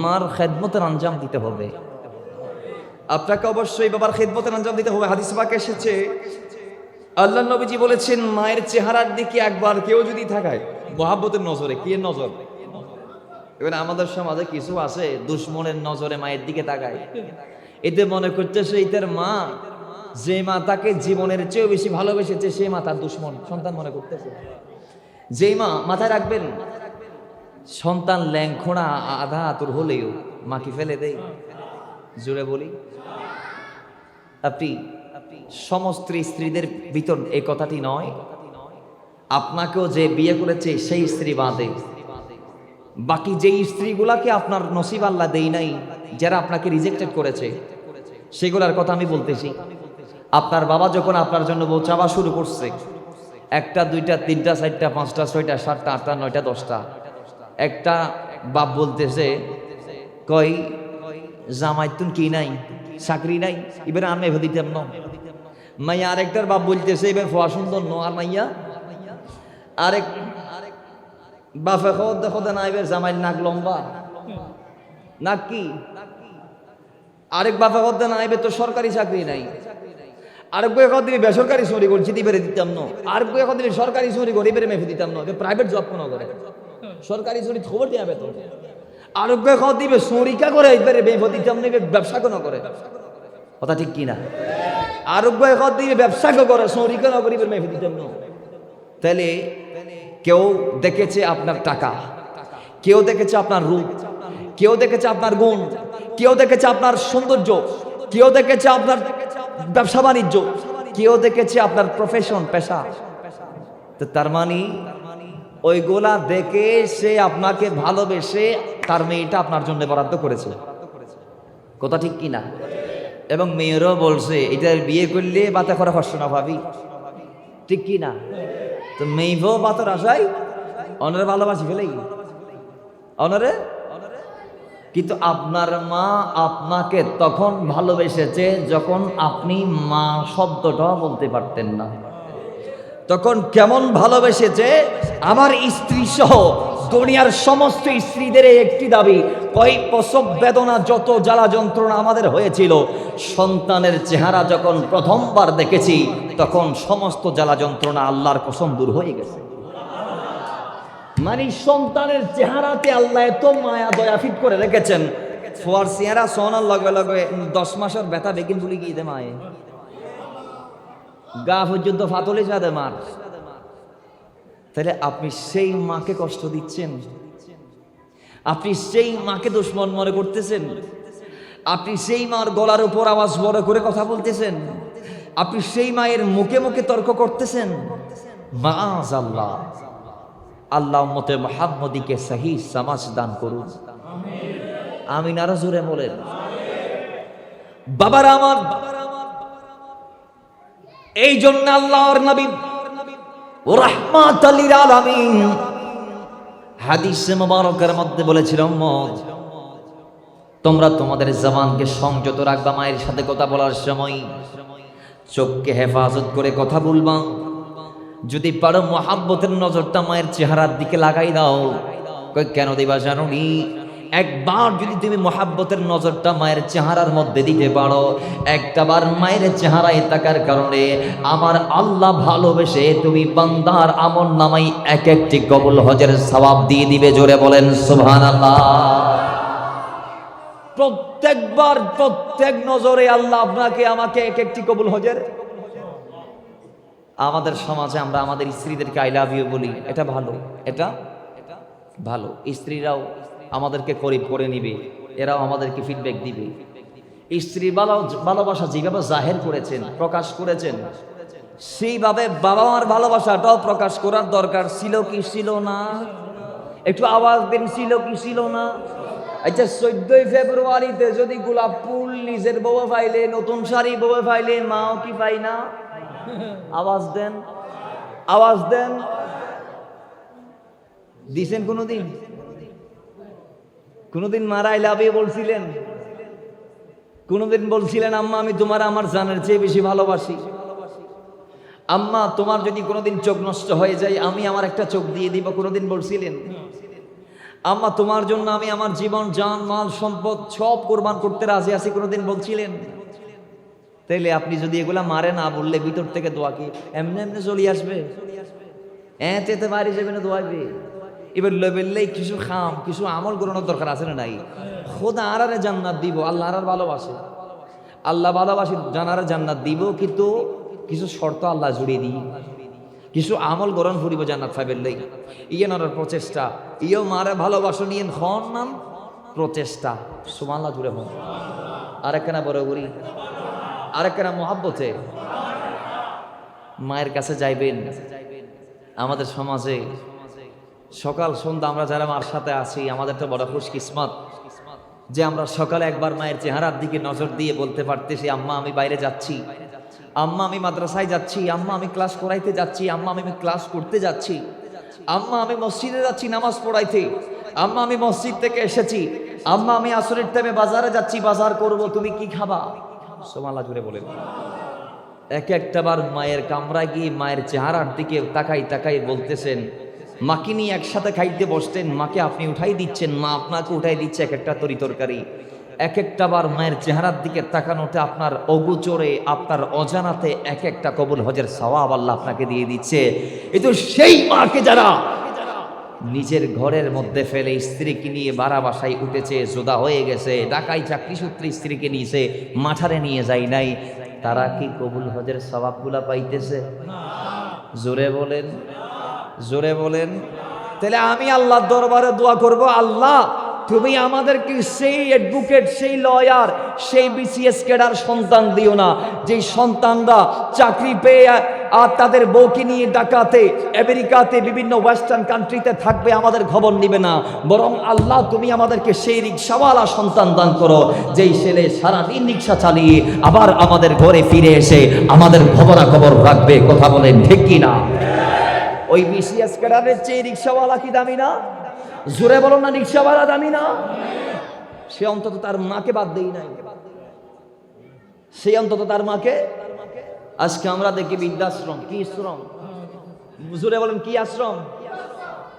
মার খেদমতের আঞ্জাম দিতে হবে। আপনাকে অবশ্যই বাবার খেদমতের আঞ্জাম দিতে হবে। হাদিস পাকে এসেছে, আল্লাহ নবীজি বলেছেন, মায়ের চেহারার দিকে একবার কেউ যদি তাকায় মহাব্বতের নজরে, কি নজর? এবার আমাদের সমাজে কিছু আছে দুশ্মনের নজরে মায়ের দিকে তাকায়, এতে মনে করতেছে এটার মা, যে মা তাকে জীবনের চেয়েও বেশি ভালোবেসেছে, সেই মা তার দুশ্মন সন্তান মনে করতেছে। যেই মা, মাথায় রাখবেন, সন্তান ল্যাংখোড়া আধা আতুর হলেও মা কি ফেলে দেয়? জোরে বলি। আপনি সমস্ত স্ত্রীদের ভিতর এই কথাটি নয়, আপনাকেও যে বিয়ে করেছে সেই স্ত্রী বাদে বাকি যেই স্ত্রীগুলাকে আপনার নসিব আল্লাহ দেই নাই, যারা আপনাকে রিজেক্টেড করেছে, সেগুলার কথা আমি বলতেছি। আপনার বাবা যখন আপনার জন্য বউ চাওয়া শুরু করছে, একটা, দুইটা, তিনটা, চারটা, পাঁচটা, ছয়টা, সাতটা, আটটা, নয়টা, 10টা, একটা বাপ বলতেছে, কই জামাই তুন কি নাই, চাকরি নাই, এবার আর মেয়ে দিতাম ন মাইয়া। আরেকটার বাপ বলতেছে, এবার ফোয়া সুন্দর ন আর মাইয়া। আরেক বাপে দেখো না, এবার জামাই নাক লম্বা, নাক কি? আরেক বাপে কথা না, এবার তো সরকারি চাকরি নাই। আরেক বই এখন দিবি বেসরকারি চুরি করছি, এবারে দিতাম না। আরেক বই এখন দিবি সরকারি চুরি করে, এবারে মেফে দিতাম না, প্রাইভেট জব কোনো করে, সরকারি চুরি খবর দিয়ে বেতন। আরেক বই এখন দিবে চুরিকা করে, এবারে মেফে দিতাম না, ব্যবসা কোনো করে। কথা ঠিক কিনা? আরেক বই এখন দিবে ব্যবসা করে, চুরিকা না করে, এবার মেফে দিতাম না। তাহলে কেউ দেখেছে আপনার টাকা, কেউ দেখেছে আপনার রূপ, কেউ দেখেছে আপনার গুণ, কেউ দেখেছে আপনার সৌন্দর্য, কেউ দেখেছে আপনার ব্যবসা বাণিজ্য, কেউ দেখেছে আপনার প্রফেশন, পেশা। তো তার মানে ওইগুলা দেখে সে আপনাকে ভালোবেসে তার মেয়েটা আপনার জন্য বরাদ্দ করেছে, কথা ঠিক কিনা? এবং মেয়েরও বলছে এটা বিয়ে করলে বাতা করা হস্য না ভাবি, ঠিক কিনা? তো মেয়েও বাতর আসাই অনরে ভালোবাসি ফেলে অনরে। কিন্তু আপনার মা আপনাকে তখন ভালোবেসেছে যখন আপনি মা শব্দটাও বলতে পারতেন না। তখন কেমন ভালোবেসেছে, আমার স্ত্রী সহ দুনিয়ার সমস্ত স্ত্রীদের একটি দাবি, কই প্রসব বেদনা যত জ্বালা যন্ত্রণা আমাদের হয়েছিল, সন্তানের চেহারা যখন প্রথমবার দেখেছি তখন সমস্ত জ্বালা যন্ত্রণা আল্লাহর কসম দূর হয়ে গেছে। মানে সন্তানের চেহারাতে আল্লাহ এত মায়া দয়া ফিট করে রেখেছেন, ফোয়ার চেহারা সোনার লগে লগে 10 মাসের ব্যথা বেগিন ভুলে গিয়ে দে মায়ে গা পর্যন্ত ফাতলে যাবে মার। তাহলে আপনি সেই মাকে কষ্ট দিচ্ছেন, আপনি সেই মাকে দুশ্মন মনে করতেছেন, আপনি সেই মার গলার উপর আওয়াজ বড় করে কথা বলতেছেন, আপনি সেই মায়ের মুখে মুখে তর্ক করতেছেন। মাআযাল্লাহ, আল্লাহ উম্মতে মুহাম্মদীকে সহি সমাজ দান করুন, আমিন। আরো জোরে বলেন। বাবার আমার, এই জন্য আল্লাহর নবী রাহমাতাল লিল আলামিন হাদিসে মুবারকের মধ্যে বলেছিল, উম্মত তোমরা তোমাদের জবানকে সংযত রাখবা, মায়ের সাথে কথা বলার সময় চোখকে হেফাজত করে কথা বলবা, যদি পারো মুহাব্বতের নজরটা মায়ের চেহারার দিকে লাগাই দাও। কেন দিবা জানোনি? একবার যদি তুমি মুহাব্বতের নজরটা মায়ের চেহারার মধ্যে দিতে পারো, একটাবার মায়ের চেহারায় তাকার কারণে আমার আল্লাহ ভালোবেসে তুমি বান্দার আমল নামাই এক একটি কবুল হজের সওয়াব দিয়ে দিবে। জোরে বলেন সুবহানাল্লাহ। প্রত্যেকবার প্রত্যেক নজরে আল্লাহ আপনাকে আমাকে এক একটি কবুল হজের। আমাদের সমাজে আমরা আমাদের স্ত্রীদেরকে আই লাভ ইউ বলি, এটা ভালো, এটা ভালো। স্ত্রীরাও আমাদেরকে করিব করে নিবে, এরাও আমাদেরকে ফিডব্যাক দিবে। স্ত্রী ভালোবাসা যেভাবে জাহের করেছেন, প্রকাশ করেছেন, সেইভাবে বাবা মার ভালোবাসাটাও প্রকাশ করার দরকার ছিল কি ছিল না? একটু আওয়াজ দিন, ছিল কি ছিল না? আচ্ছা, 14 ফেব্রুয়ারিতে যদি গোলাপ ফুল নিজের বউ পাইলে, নতুন শাড়ি বউ পাইলে, মাও কি পাই না? আওয়াজ দেন, আওয়াজ দেন। দিছেন কোনদিন? কোনদিন মারা আই লাভ ইউ বলছিলেন? কোনদিন বলছিলেন আম্মা আমি তোমার আমার জানের চেয়ে বেশি ভালোবাসি? আম্মা তোমার যদি কোনোদিন চোখ নষ্ট হয়ে যায় আমি আমার একটা চোখ দিয়ে দিব, কোনোদিন বলছিলেন? আম্মা তোমার জন্য আমি আমার জীবন, জান, মাল, সম্পদ সব কোরবান করতে রাজি আছি, কোনোদিন বলছিলেন? তাইলে আপনি যদি এগুলা মারে না বললে ভিতর থেকে দোয়া কি এমনি এমনি চলে আসবে? যেতে পারি যাবে না দোয়াইবে। এবার লেবেললেই কিছু খাম, কিছু আমল করানোর দরকার আছে না নাই? খোদা আরারে জান্নাত দিব, আল্লাহ আরার ভালোবাসে, আল্লাহ ভালোবাসি, জানারে জান্নাত দিব, কিন্তু কিছু শর্ত আল্লাহ জুড়িয়ে দিই, কিছু আমল গ্রহণ করিব জান্নাত পাইবেললেই। ইয়ে নরার প্রচেষ্টা, ইয়ে মারে ভালোবাসো নিয়ে খন নাম প্রচেষ্টা, সুবহানাল্লাহ জুড়ে হন। আরেকখানা বড় করি, আরেকখানা মহাব্বতে মায়ের কাছে যাইবেন। আমাদের সমাজে সকাল সন্ধ্যা আমরা যারা মার সাথে আছি, আমাদের তো বড় খুশকিসমত যে আমরা সকালে একবার মায়ের চেহারার দিকে নজর দিয়ে বলতে পারতেছি, আম্মা আমি বাইরে যাচ্ছি, আম্মা আমি মাদ্রাসায় যাচ্ছি, আম্মা আমি ক্লাস করাইতে যাচ্ছি, আম্মা আমি ক্লাস করতে যাচ্ছি, আম্মা আমি মসজিদে যাচ্ছি নামাজ পড়াইতে, আম্মা আমি মসজিদ থেকে এসেছি, আম্মা আমি আসরের টাইমে বাজারে যাচ্ছি, বাজার করব, তুমি কি খাবা? সুবহানাল্লাহ জুড়ে বলেন। এক একটা বার মায়ের কামরায় গিয়ে মায়ের চেহারার দিকে তাকাই তাকাই বলতেছেন, মাকে নিয়ে একসাথে খাইতে বসতেন, মাকে আপনি উঠাই দিচ্ছেন, মা আপনাকে উঠাই দিচ্ছে এক একটা তরি তরকারি। এক একটা বার মায়ের চেহারার দিকে তাকানোতে আপনার অগোচরে, আপনার অজানাতে এক একটা কবুল হজের সওয়াব আল্লাহ আপনাকে দিয়ে দিচ্ছে। এই তো সেই মাকে যারা নিজের ঘরের মধ্যে ফেলে স্ত্রীকে নিয়ে বাড়া বাসায় উঠেছে, জোদা হয়ে গেছে, ঢাকাই চাকরি সূত্রে স্ত্রীকে নিয়েছে, মাঠারে নিয়ে যায় নাই, তারা কি কবুল হজের সওয়াবগুলা পাইতেছে? জোরে বলেন, জোরে বলেন। তাহলে আমি আল্লাহর দরবারে দোয়া করব, আল্লাহ তুমি আমাদেরকে সেই অ্যাডভোকেট, সেই লয়ার, সেই বিসিএস ক্যাডার সন্তান দিও না, যেই সন্তানরা চাকরি পেয়ে আর তাদের বউকে নিয়ে ঢাকাতে, আমেরিকাতে, বিভিন্ন ওয়েস্টার্ন কান্ট্রিতে থাকবে, আমাদের খবর নিবে না। বরং আল্লাহ তুমি আমাদেরকে সেই রিক্সাওয়ালা সন্তান দান করো, যেই ছেলে সারাদিন রিক্সা চালিয়ে আবার আমাদের ঘরে ফিরে এসে আমাদের খবরাখবর রাখবে। কথা বলেন ঠিক কি না? ওই বিসিএস ক্যাডারের চেয়ে রিক্সাওয়ালা কি দামি না? জোরে বলো না, রিক্সাওয়ালা দামি না? সে অন্তত তার মাকে বাদ দেই নাই, সে অন্তত তার মাকে। আজকে আমরা দেখি বৃদ্ধাশ্রম, কি শ্রম? জোরে বলেন, কি আশ্রম?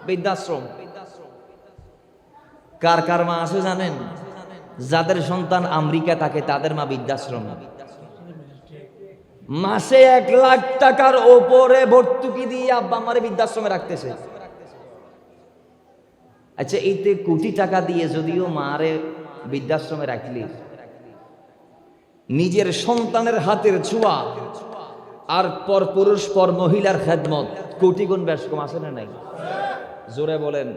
বৃদ্ধাশ্রম। কার কার মা আছে জানেন? যাদের সন্তান আমেরিকা থাকে তাদের মা বৃদ্ধাশ্রম। মাসে 1 লাখ টাকার ওপরে ভর্তুকি দিয়ে আব্বা আমারে বৃদ্ধাশ্রমে রাখতেছে। আচ্ছা, এইতে কোটি টাকা দিয়ে যদিও মারে বৃদ্ধাশ্রমে রাখলি, নিজের সন্তানের হাতের ছোঁয়া আর পর পুরুষ পর মহিলার খেদমত কোটি গুণ বেশ কম আছে না নাই? জোরে বলেন,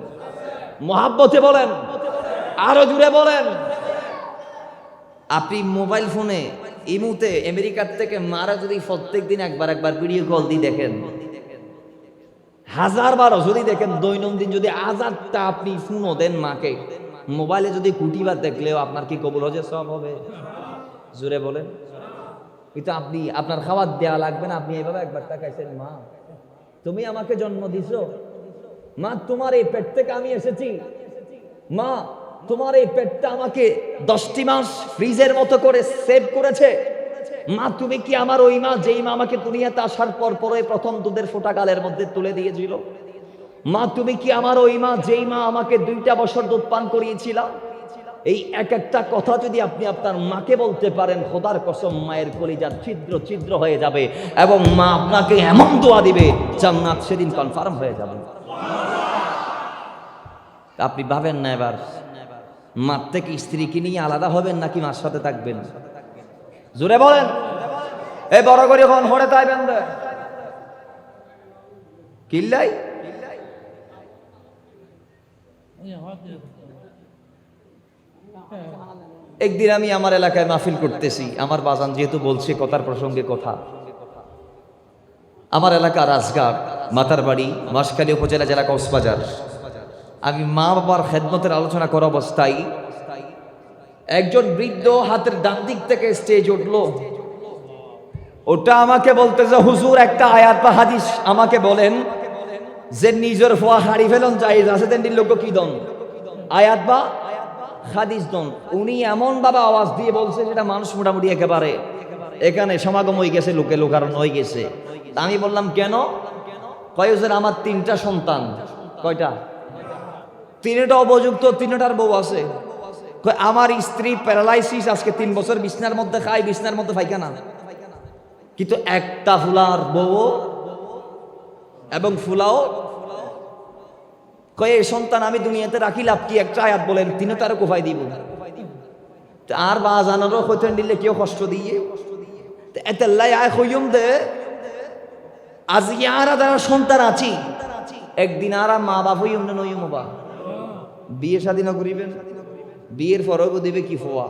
মহাব্বতে বলেন, আরো জোরে বলেন। আপনি মোবাইল ফোনে এই মুহূর্তে আমেরিকার থেকে মারা যদি প্রত্যেকদিন একবার ভিডিও কল দিয়ে দেখেন, 1000 যদি দেখেন, দৈনন্দিন যদি 1000টা আপনি ফোনও দেন মাকে, মোবাইলে যদি কোটিবার দেখলেও আপনার কি কবুল হজের সব হবে? জোরে বলেন। কিন্তু আপনি, আপনার খাবার দেওয়া লাগবে না, আপনি এইভাবে একবার তাকাইছেন, মা তুমি আমাকে জন্ম দিছো, মা তোমার এই পেট থেকে আমি এসেছি, মা তোমার এই পেটটা আমাকে 10টি মাস ফ্রিজের মতো করে সেভ করেছে, মা তুমি কি আমার ওই মা যেই মা আমাকে দুনিয়াতে আসার পর পরে প্রথম দুধের ফোঁটা গালের মধ্যে তুলে দিয়েছিল? মা তুমি কি আমার ওই মা যেই মা আমাকে 2টা বছর দুধ পান করিয়েছিল? এই এক একটা কথা যদি আপনি আপনার মাকে বলতে পারেন, খোদার কসম মায়ের কলিজার ছিদ্র ছিদ্র হয়ে যাবে এবং মা আপনাকে এমন দোয়া দিবে জান্নাত সেদিন কনফার্ম হয়ে যাবে। আপনি ভাবেন না এবার মার থেকে স্ত্রীকে নিয়ে আলাদা হবেন নাকি মার সাথে থাকবেন? জোরে বলেন। এই বড় করে এখন হরে তাই বেন্দে কিল্লাই। একদিন আমি আমার এলাকায় মাহফিল করতেছি, আমার বাজান যেহেতু বলছে কথার প্রসঙ্গে কথা, আমার এলাকা রাজঘাট, মাতার বাড়ি, মহেশখালী উপজেলা, জেলা কক্সবাজার। আমি মা বাবার খেদমতের আলোচনা করা অবস্থায় একজন বৃদ্ধ হাতের ডান দিক থেকে স্টেজ উঠলো, ওটা আমাকে বলতেছে, হুজুর একটা আয়াত বা হাদিস আমাকে বলেন যে নিজের ফোয়া হারি ফেলন জায়েজ আছে, তেন লোক কি দন, আয়াত বা হাদিস দন। উনি এমন ভাবে আওয়াজ দিয়ে বলছে যেটা মানুষ মোটামুটি একেবারে এখানে সমাগম হয়ে গেছে, লোকে লোকারণ হয়ে গেছে। আমি বললাম কেন? কয় হুজুর আমার 3টা সন্তান। কয়টা? 3টা উপযুক্ত, 3টার বউ আছে। আমার স্ত্রী প্যারালাইসিস, আজকে 3 বছর বিছনার মধ্যে খায়, বিছনার মধ্যে পায়খানা, কিন্তু একটা ফুলার বউ এবং ফুলাও। কয়ে সন্তান আমি দুনিয়াতে রাখি লাভ কি? একটা আয়াত বলেন, 3টারও কোফাই দিব। আর বা জানারও হইতে নিলে কেউ কষ্ট দিয়ে এতে লাই আয় হইম দে। আজকে আর যারা সন্তান আছি, একদিন আর মা বাপ হইম না নইম বা বিয়ে স্বাধীন করিবেন, বিয়ের ফরগও দিবে কি ফোয়া,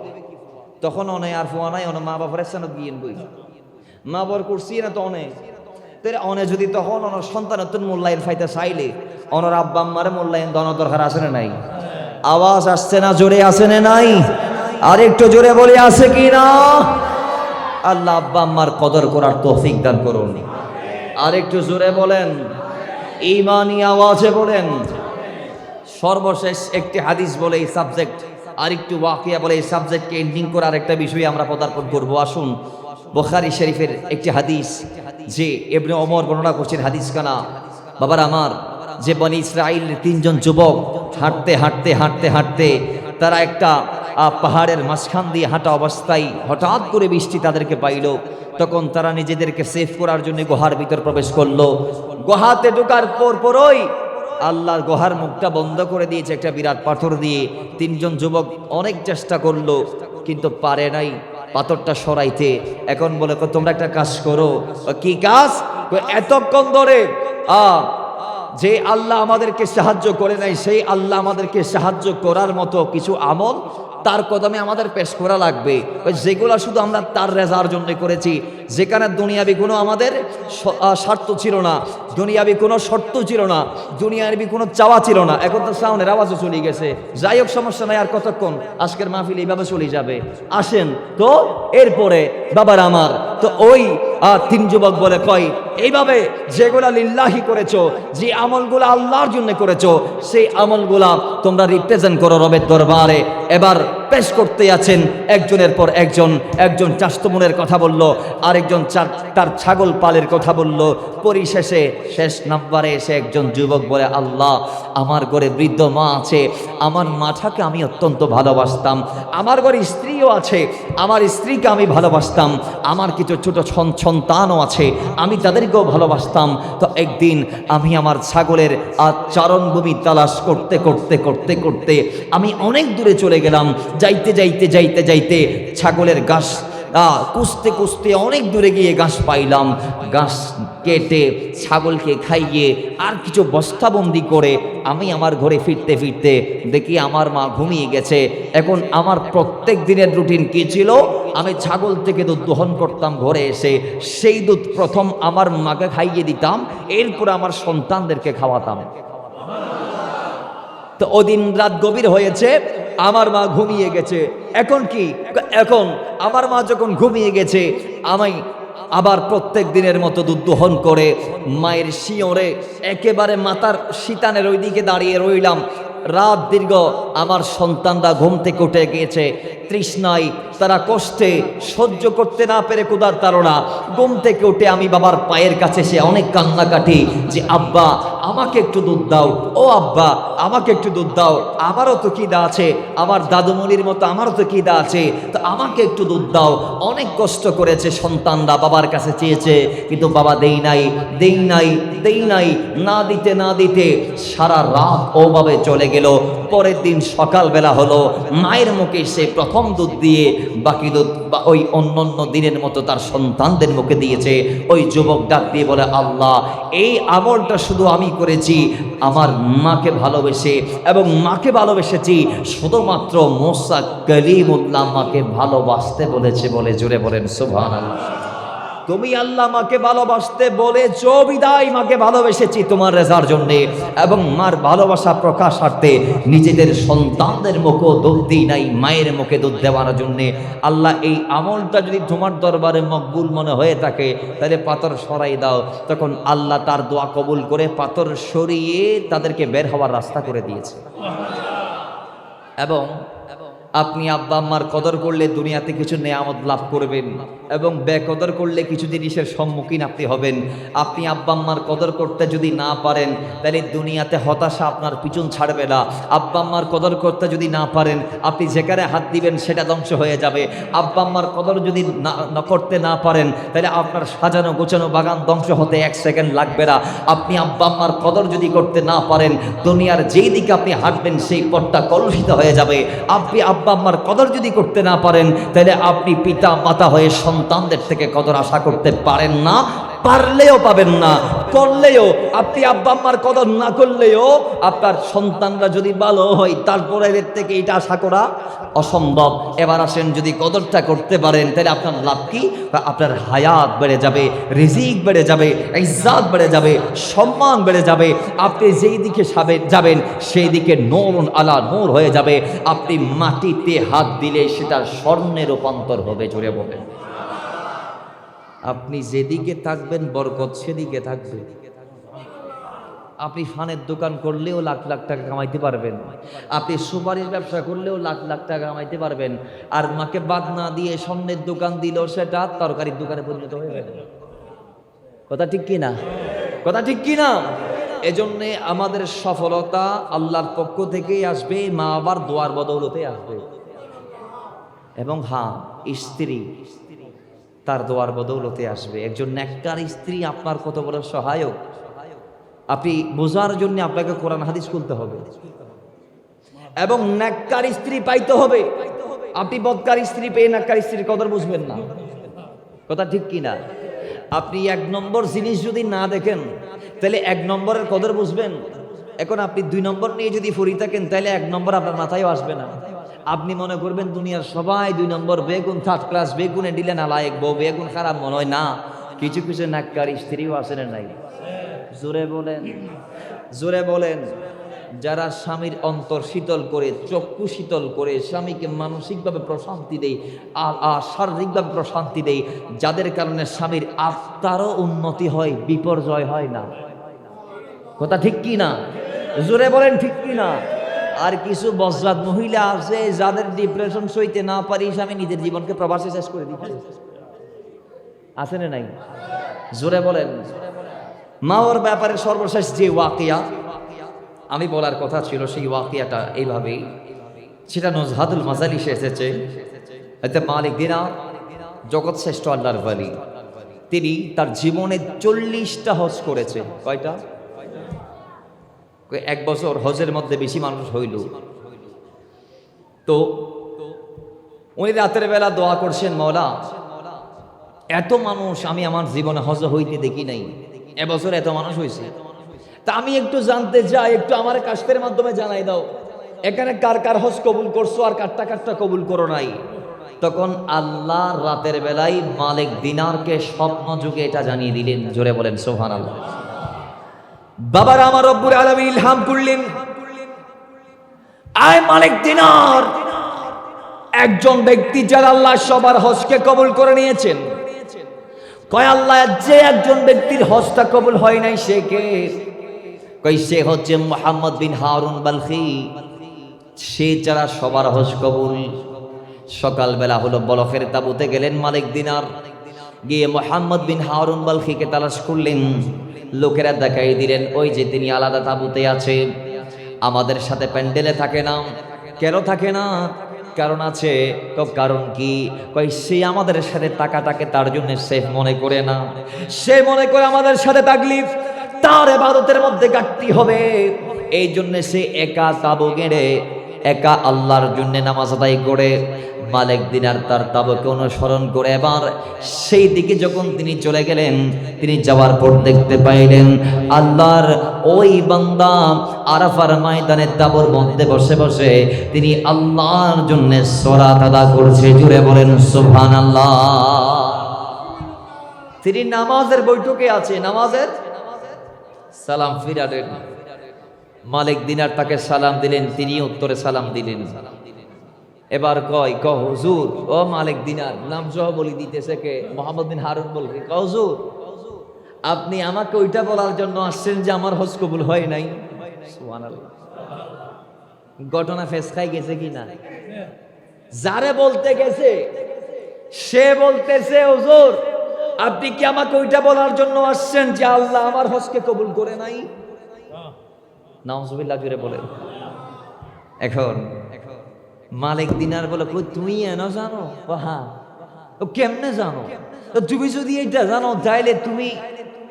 তখন অনে আর ফোয়া নাই, অনে মা বাপের সানত বিয়ে বই মা বর করছি না তো অনে তেরে অনে যদি তখন অন সন্তানত্ব মূল্যায়ন ফাইতে চাইলে অনর আব্বা আম্মারে মূল্যায়ন দন দরকার আছে না নাই? আওয়াজ আসছে না? জোরে আছে না নাই? আর একটু জোরে বলে আছে কি না? আল্লাহ আব্বা আম্মার কদর করার তৌফিক দান করুন। আর একটু জোরে বলেন, ঈমানি আওয়াজে বলেন। সর্বশেষ একটি হাদিস বলে এই সাবজেক্ট, আর একটু ওয়াকিয়া বলে এই সাবজেক্টকে এন্ডিং করার একটা বিষয় আমরা পদার্পণ করবো। আসুন, বুখারী শরীফের একটি হাদিস, যে ইবনে ওমর বর্ণনা করছেন হাদিস কানা। বাবার আমার, যে বনি ইসরাইলের 3জন যুবক হাঁটতে হাঁটতে হাঁটতে হাঁটতে তারা একটা পাহাড়ের মাঝখান দিয়ে হাঁটা অবস্থায় হঠাৎ করে বৃষ্টি তাদেরকে পাইল। তখন তারা নিজেদেরকে সেভ করার জন্য গুহার ভিতর প্রবেশ করলো। গুহাতে ঢোকার পরই আল্লাহর গুহার মুখটা বন্ধ করে দিয়েছে একটা বিরাট পাথর দিয়ে। 3জন যুবক অনেক চেষ্টা করলো কিন্তু পারে নাই পাথরটা সরাইতে। এখন বলে তোমরা একটা কাজ করো। কি কাজ? এতক্ষণ ধরে যে আল্লাহ আমাদেরকে সাহায্য করে নাই, সেই আল্লাহ আমাদেরকে সাহায্য করার মতো কিছু আমল তার কদমে আমাদের পেশ করা লাগবে, যেগুলো শুধু আমরা তার রেজার জন্য করেছি, যেখানে দুনিয়াবি কোনো আমাদের স্বার্থ ছিল না, দুনিয়াবি কোনো শর্ত ছিল না, দুনিয়াবি কোনো চাওয়া ছিল না। এখন তো সাউন্ডের আওয়াজও চলে গেছে। যাই হোক, সমস্যা নাই, আর কতক্ষণ, আজকের মাহফিল এইভাবে চলে যাবে। আসেন তো এরপরে বাবার আমার, তো ওই তিন যুবক বলে কয়, এইভাবে যেগুলা লিল্লাহি করেছো, যে আমলগুলো আল্লাহর জন্য করেছো, সেই আমলগুলা তোমরা রিপ্রেজেন্ট করো রবের দরবারে। এবার পেশ করতে আছেন একজনের পর একজন। একজন চাস্তমনের কথা বলল, আরেকজন তার ছাগল পালের কথা বলল। পরিশেষে শেষ নাম্বারে এসে একজন যুবক বলে, আল্লাহ, আমার ঘরে বৃদ্ধ মা আছে, আমার মাটাকে আমি অত্যন্ত ভালোবাসতাম, আমার ঘরে স্ত্রীও আছে, আমার স্ত্রীকে আমি ভালোবাসতাম, আমার কিছু ছোট সন্তানও আছে, আমি তাদেরকেও ভালোবাসতাম। তো একদিন আমি আমার ছাগলের চারণভূমি তালাশ করতে করতে করতে করতে আমি অনেক দূরে চলে গেলাম। যাইতে যাইতে যাইতে যাইতে ছাগলের ঘাস কুস্তে কুস্তে অনেক দূরে গিয়ে ঘাস পাইলাম। ঘাস কেটে ছাগলকে খাইয়ে আর কিছু বস্তাবন্দি করে আমি আমার ঘরে ফিরতে ফিরতে দেখি আমার মা ঘুমিয়ে গেছে। এখন আমার প্রত্যেক দিনের রুটিন কি ছিল? আমি ছাগল থেকে দুধ দহন করতাম, ঘরে এসে সেই দুধ প্রথম আমার মাকে খাইয়ে দিতাম, এরপর আমার সন্তানদেরকে খাওয়াতাম। তো ওদিন রাত গভীর হয়েছে, আমার মা ঘুমিয়ে গেছে। এখন কি? এখন আমার মা যখন ঘুমিয়ে গেছে, আমি আবার প্রত্যেক দিনের মতো দুধ দহন করে মায়ের শিওরে একেবারে মাথার শীতানের ওই দিকে দাঁড়িয়ে রইলাম। রাত দীর্ঘ আমার সন্তানরা ঘুম থেকে উঠে গিয়েছে, তৃষ্ণায় তারা কষ্টে সহ্য করতে না পেরে ক্ষুধার তাড়না ঘুম থেকে উঠে আমি বাবার পায়ের কাছে এসে অনেক কান্নাকাটি, যে আব্বা আমাকে একটু দুধ দাও, ও আব্বা আমাকে একটু দুধ দাও, আমারও তো খিদা আছে, আমার দাদুমণির মতো আমারও তো খিদা আছে, তো আমাকে একটু দুধ দাও। অনেক কষ্ট করেছে সন্তানরা, বাবার কাছে চেয়েছে, কিন্তু বাবা দেই নাই দেই নাই দেই নাই, না দিতে না দিতে সারা রাত ওভাবে চলে গেল। পরের দিন সকালবেলা হলো, মায়ের মুখে সে প্রথম দুধ দিয়ে বাকি দুধ ওই অন্যান্য দিনের মতো তার সন্তানদের মুখে দিয়েছে। ওই যুবক ডাক দিয়ে বলে, আল্লাহ, এই আমলটা শুধু আমি করেছি আমার মাকে ভালোবেসে, এবং মাকে ভালোবেসেছি শুধুমাত্র মুসা কালিমুল্লাহ মাকে ভালোবাসতে বলেছে বলে। জোরে বলেন সুবহানাল্লাহ। তুমি আল্লাহ মাকে ভালোবাসতে বলেছো বিদায় মাকে ভালোবেসেছি তোমার রেজার জন্যে, এবং মার ভালোবাসা প্রকাশার্থে নিজেদের সন্তানদের মুখে দুধ দিই নাই, মায়ের মুখে দুধ দেওয়ার জন্যে। আল্লাহ, এই আমলটা যদি তোমার দরবারে মকবুল মনে হয়ে থাকে, তাহলে পাথর সরাই দাও। তখন আল্লাহ তার দোয়া কবুল করে পাথর সরিয়ে তাদেরকে বের হওয়ার রাস্তা করে দিয়েছে। এবং আপনি আব্বা আম্মার কদর করলে দুনিয়াতে কিছু নেয়ামত লাভ করবেন, এবং বেকদর করলে কিছু জিনিসের সম্মুখীন আপনি হবেন। আপনি আব্বা আম্মার কদর করতে যদি না পারেন, তাহলে দুনিয়াতে হতাশা আপনার পিছন ছাড়বে না। আব্বা আম্মার কদর করতে যদি না পারেন, আপনি যেখানে হাত দিবেন সেটা ধ্বংস হয়ে যাবে। আব্বা আম্মার কদর যদি না করতে না পারেন, তাহলে আপনার সাজানো গোছানো বাগান ধ্বংস হতে 1 সেকেন্ড লাগবে না। আপনি আব্বা আম্মার কদর যদি করতে না পারেন, দুনিয়ার যেই দিকে আপনি হাঁটবেন সেই পথটা কলুষিত হয়ে যাবে। আপনি আব্বা আম্মার কদর যদি করতে না পারেন, তাহলে আপনি পিতা মাতা হয়ে সন্তানদের থেকে কদর আশা করতে পারেন না, পারলেও পাবেন না। করলেও আপনি আব্বা আম্মার কদর না করলেও আপনার সন্তানরা যদি ভালো হয়, তারপরে এদের থেকে এটা আশা করা অসম্ভব। এবার আসেন, যদি কদরটা করতে পারেন, তাহলে আপনার লাভ কি? আপনার হায়াত বেড়ে যাবে, রিজিক বেড়ে যাবে, ইজ্জত বেড়ে যাবে, সম্মান বেড়ে যাবে। আপনি যেই দিকে যাবেন সেই দিকে নূর আলা নূর হয়ে যাবে। আপনি মাটিতে হাত দিলে সেটা স্বর্ণে রূপান্তর হবে। জোরে বলেন। আপনি যেদিকে থাকবেন বরকত সেদিকে থাকবে। আপনি ফানের দোকান করলেও লাখ লাখ টাকা কামাইতে পারবেন, আপনি সুপারির ব্যবসা করলেও লাখ লাখ টাকা কামাইতে পারবেন। আর মাকে বাদ না দিয়ে স্বর্ণের দোকান দিলেও সেটা তরকারির দোকানে পরিণত হয়ে যাবে। কথা ঠিক কিনা? কথা ঠিক কিনা? এজন্যে আমাদের সফলতা আল্লাহর পক্ষ থেকেই আসবে, মা বাবার দোয়ার বদৌলতে আসবে। এবং হ্যাঁ, স্ত্রী তার দোয়ার বদৌলতে আসবে। একজন নেককার স্ত্রী আপনার কত বড় সহায়ক, আপনি বোঝার জন্য আপনাকে কোরআন হাদিস খুলতে হবে, এবং নেককার স্ত্রী পাইতে হবে। আপনি বদকার স্ত্রী পেয়ে নেককার স্ত্রীর কদর বুঝবেন না। কথা ঠিক কিনা? আপনি 1 নম্বর জিনিস যদি না দেখেন, তাহলে 1 নম্বরের কদর বুঝবেন। এখন আপনি 2 নম্বর নিয়ে যদি ফুরি থাকেন তাহলে 1 নম্বর আপনার মাথায়ও আসবে না। আপনি মনে করবেন দুনিয়ার সবাই 2 নম্বর, বেগুন 3rd ক্লাস, বেগুনে দিলে না লায়ক বউ, বেগুন খারাপ মনে হয় না। কিছু কিছু নাক্কার স্ত্রীও আসেন নাই। জোরে বলেন, জোরে বলেন। যারা স্বামীর অন্তর শীতল করে, চক্ষু শীতল করে, স্বামীকে মানসিকভাবে প্রশান্তি দেয় আর শারীরিকভাবে প্রশান্তি দেয়, যাদের কারণে স্বামীর আত্মারও উন্নতি হয়, বিপর্যয় হয় না। কথা ঠিক কি না? জোরে বলেন ঠিক কি না? আর কিছু বজ্জাত মহিলা আছে যাদের ডিপ্রেশন সইতে না পারি স্বামী নিজের জীবনকে প্রবাসে শেষ করে দিচ্ছে। আছে না নাই? জোরে বলেন। মা ওর ব্যাপারে সর্বশেষ যে ওয়াকিয়া আমি বলার কথা ছিল, সেই ওয়াকিয়াটা এইভাবেই, সেটা নুজহাতুল মাজালিসে এসেছে। এতে মালিক দিনার, জগৎ শ্রেষ্ঠ আল্লাহর ওয়ালি, তিনি তার জীবনে 40টা হজ করেছে। কয়টা? 1 বছর হজের মধ্যে বেশি মানুষ হইল। তো উনি রাতের বেলা দোয়া করছেন, মওলা এত মানুষ আমি আমার জীবনে হজ হইতে দেখি নাই, এবছর এত মানুষ হয়েছে, তা আমি একটু জানতে চাই, একটু আমার কাশফের মাধ্যমে জানাই দাও এখানে কার কার হজ কবুল করছো আর কারটা কারটা কবুল করো নাই। তখন আল্লাহ রাতের বেলায় মালিক দিনারকে স্বপ্ন যুগে এটা জানিয়ে দিলেন। জোরে বলেন সুবহানাল্লাহ। বাবার আমার রব্বুল আলামিন ইলহাম করলেন, আয় মালিক দিনার, একজন ব্যক্তি যার আল্লাহ সবার হজকে কবুল করে নিয়েছেন। কয় আল্লাহ, যে একজন ব্যক্তির হজটা কবুল হয় নাই সে কে? কই সে হচ্ছে মুহাম্মদ বিন হারুন বালখি, সে যারা সবার হজ কবুল। সকালবেলা হলো, বলখের তাবুতে গেলেন মালিক দিনার, গিয়ে মুহাম্মদ বিন হারুন বালখিকে তালাশ করলেন। লোকেরা দেখাই দিলেন ওই যে তিনি আলাদা তাবুতে আছে, আমাদের সাথে প্যান্ডেলে থাকে না। কেন থাকে না? কারণ আছে। কারণ কি? কই সে আমাদের সাথে টাকাটাকে তার জন্য সেফ মনে করে না, সে মনে করে আমাদের সাথে তাকলিফ, তার ইবাদতের মধ্যে ঘাটতি হবে, এই জন্য সে একা তাবু গেড়ে একা আল্লাহর জন্য নামাজ আদায় করে। মালিক দিনার তার তাবুকে অনুসরণ করে এবার সেই দিকে যখন তিনি চলে গেলেন, তিনি যাওয়ার পর দেখতে পাইলেন আল্লাহর ওই বান্দা আরাফার ময়দানে তাবুর মধ্যে বসে বসে তিনি আল্লাহর জন্য সলাত আদায় করছে। জুড়ে বলেন সুবহানাল্লাহ। তিনি নামাজের বৈঠকে আছে, নামাজের সালাম ফিরালেন। মালিক দিনার তাকে সালাম দিলেন, তিনি উত্তরে সালাম দিলেন। এবার কয় হুজুর, ও মালিক দিনার, নাম সহ বলি দিতেছে কে? মুহাম্মদ বিন হারুন বলকে। হুজুর, আপনি আমাকে ওইটা বলার জন্য আসছেন যে আমার হজ কবুল হয় নাই? সুবহানাল্লাহ। ঘটনা ফেস খাই গেছে কিনা? যারে বলতে গেছে সে বলতেছে, হুজুর আপনি কি আমাকে ওইটা বলার জন্য আসছেন যে আল্লাহ আমার হজকে কবুল করে নাই? নাউজুবিল্লাহ জুড়ে বলেন। এখন মালিক দিনার বলে, তুমি এনা জানো? হ্যাঁ। কেমনে জানো? তুমি যদি এটা জানো তাইলে তুমি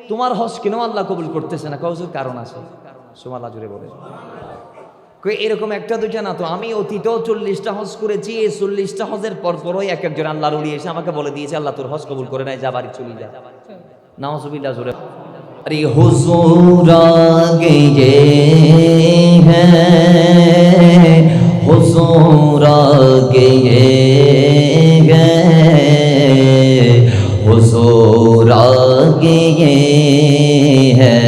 তোমার হজ কেন আল্লাহ কবুল করতেছে না? হুজুর কারণ আছে। সুবহানাল্লাহ জুড়ে বলেন। এরকম একটা দুইটা না তো, আমি অতীতেও 40টা হজ করেছি। এই 40টা হজের পরপরই এক একজন আল্লাহর ওলি এসে আমাকে বলে দিয়েছে আল্লাহ তোর হজ কবুল করে নাই, যা বাড়ি চলে যা। নাউজুবিল্লাহ জুড়ে। अरे हुजूर आगे ये है, हुजूर आगे ये है, हुजूर आगे ये है,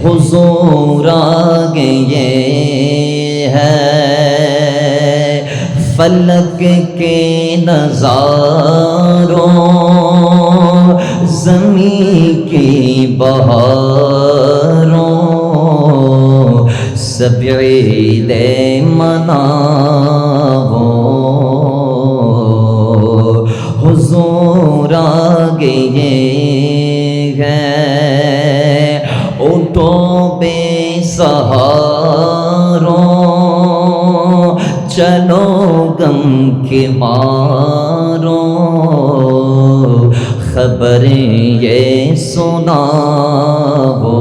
हुजूर आगे ये है। फलक के नज़ारों, ज़मीं की बहारों, सब ईद मनाओ, हुजूर आगे ये है। उठो बेसहारों, चलो गम के मारो, खबरें ये सुनाओ,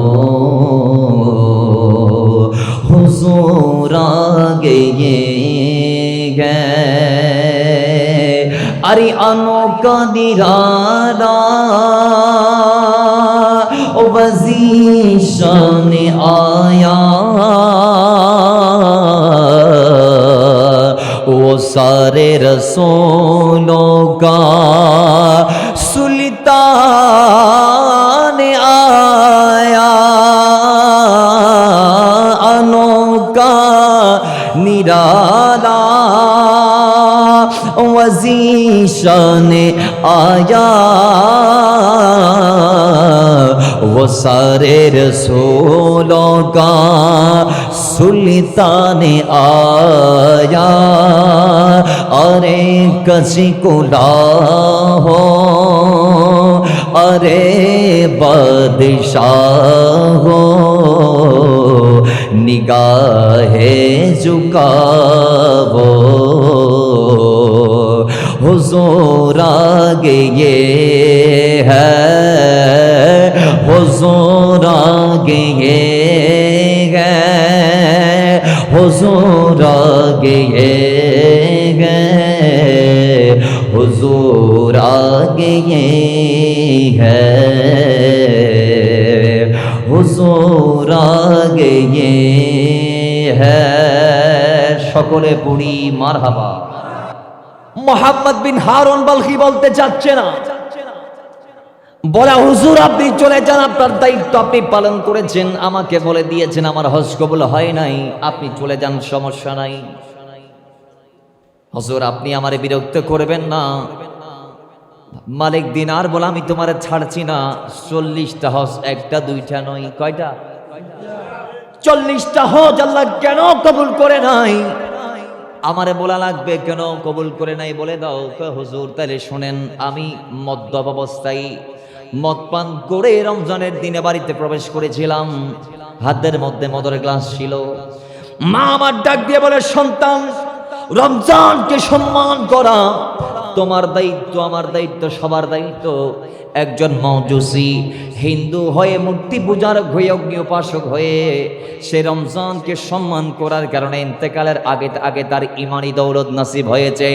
हुजूर आगे ये गए। अरे अनोखा निराला शान आया वो सारे रसूलों का सुल्तान आया अनोखा निराला वज़ीशान आया वो सारे रसूलों का सुल्तान आया अरे कसी कुला हो अरे बादशाह हो निगाहे झुकावो हुजूर आगे ये है हुजूर आगे ये है हुजूर आगे ये है हुजूर आगे ये है हुजूर आगे ये है সকলে পড়ি মারহাবা। মোহাম্মদ বিন হারুন বলখি বলতে চাচ্ছে না, বলা হুজুর আপনি চলে যান, আপনার দায়িত্ব আপনি পালন করেছেন, আমাকে বলে দিয়েছেন আমার হজ কবুল হয় নাই, আপনি চলে যান সমস্যা নাই। হুজুর আপনি আমারে বিরক্ত করবেন না। মালিক দিনার বলে আমি তোমারে ছাড়ছি না। 40টা হজ, একটা দুইটা নয়, কয়টা? 40টা হজ আল্লাহ কেন কবুল করে নাই? আমারে বলা লাগবে কেন কবুল করে নাই বলে দাও। হুজুর তাহলে শোনেন, আমি মদ্যপ অবস্থায় মদ পান করে রমজানের দিনে বাড়িতে প্রবেশ করেছিলাম, হাতের মধ্যে মদের গ্লাস ছিল। মা আমার ডাক দিয়ে বলে, সন্তান রমজানকে সম্মান করা তোমার দায়িত্ব, আমার দায়িত্ব, সবার দায়িত্ব। একজন মৌজুসি হিন্দু হয়ে মূর্তি পূজার হয়ে অগ্নি উপাসক হয়ে সে রমজানকে সম্মান করার কারণে ইন্তেকালের আগে আগে তার ইমানি দৌলত নসিব হয়েছে।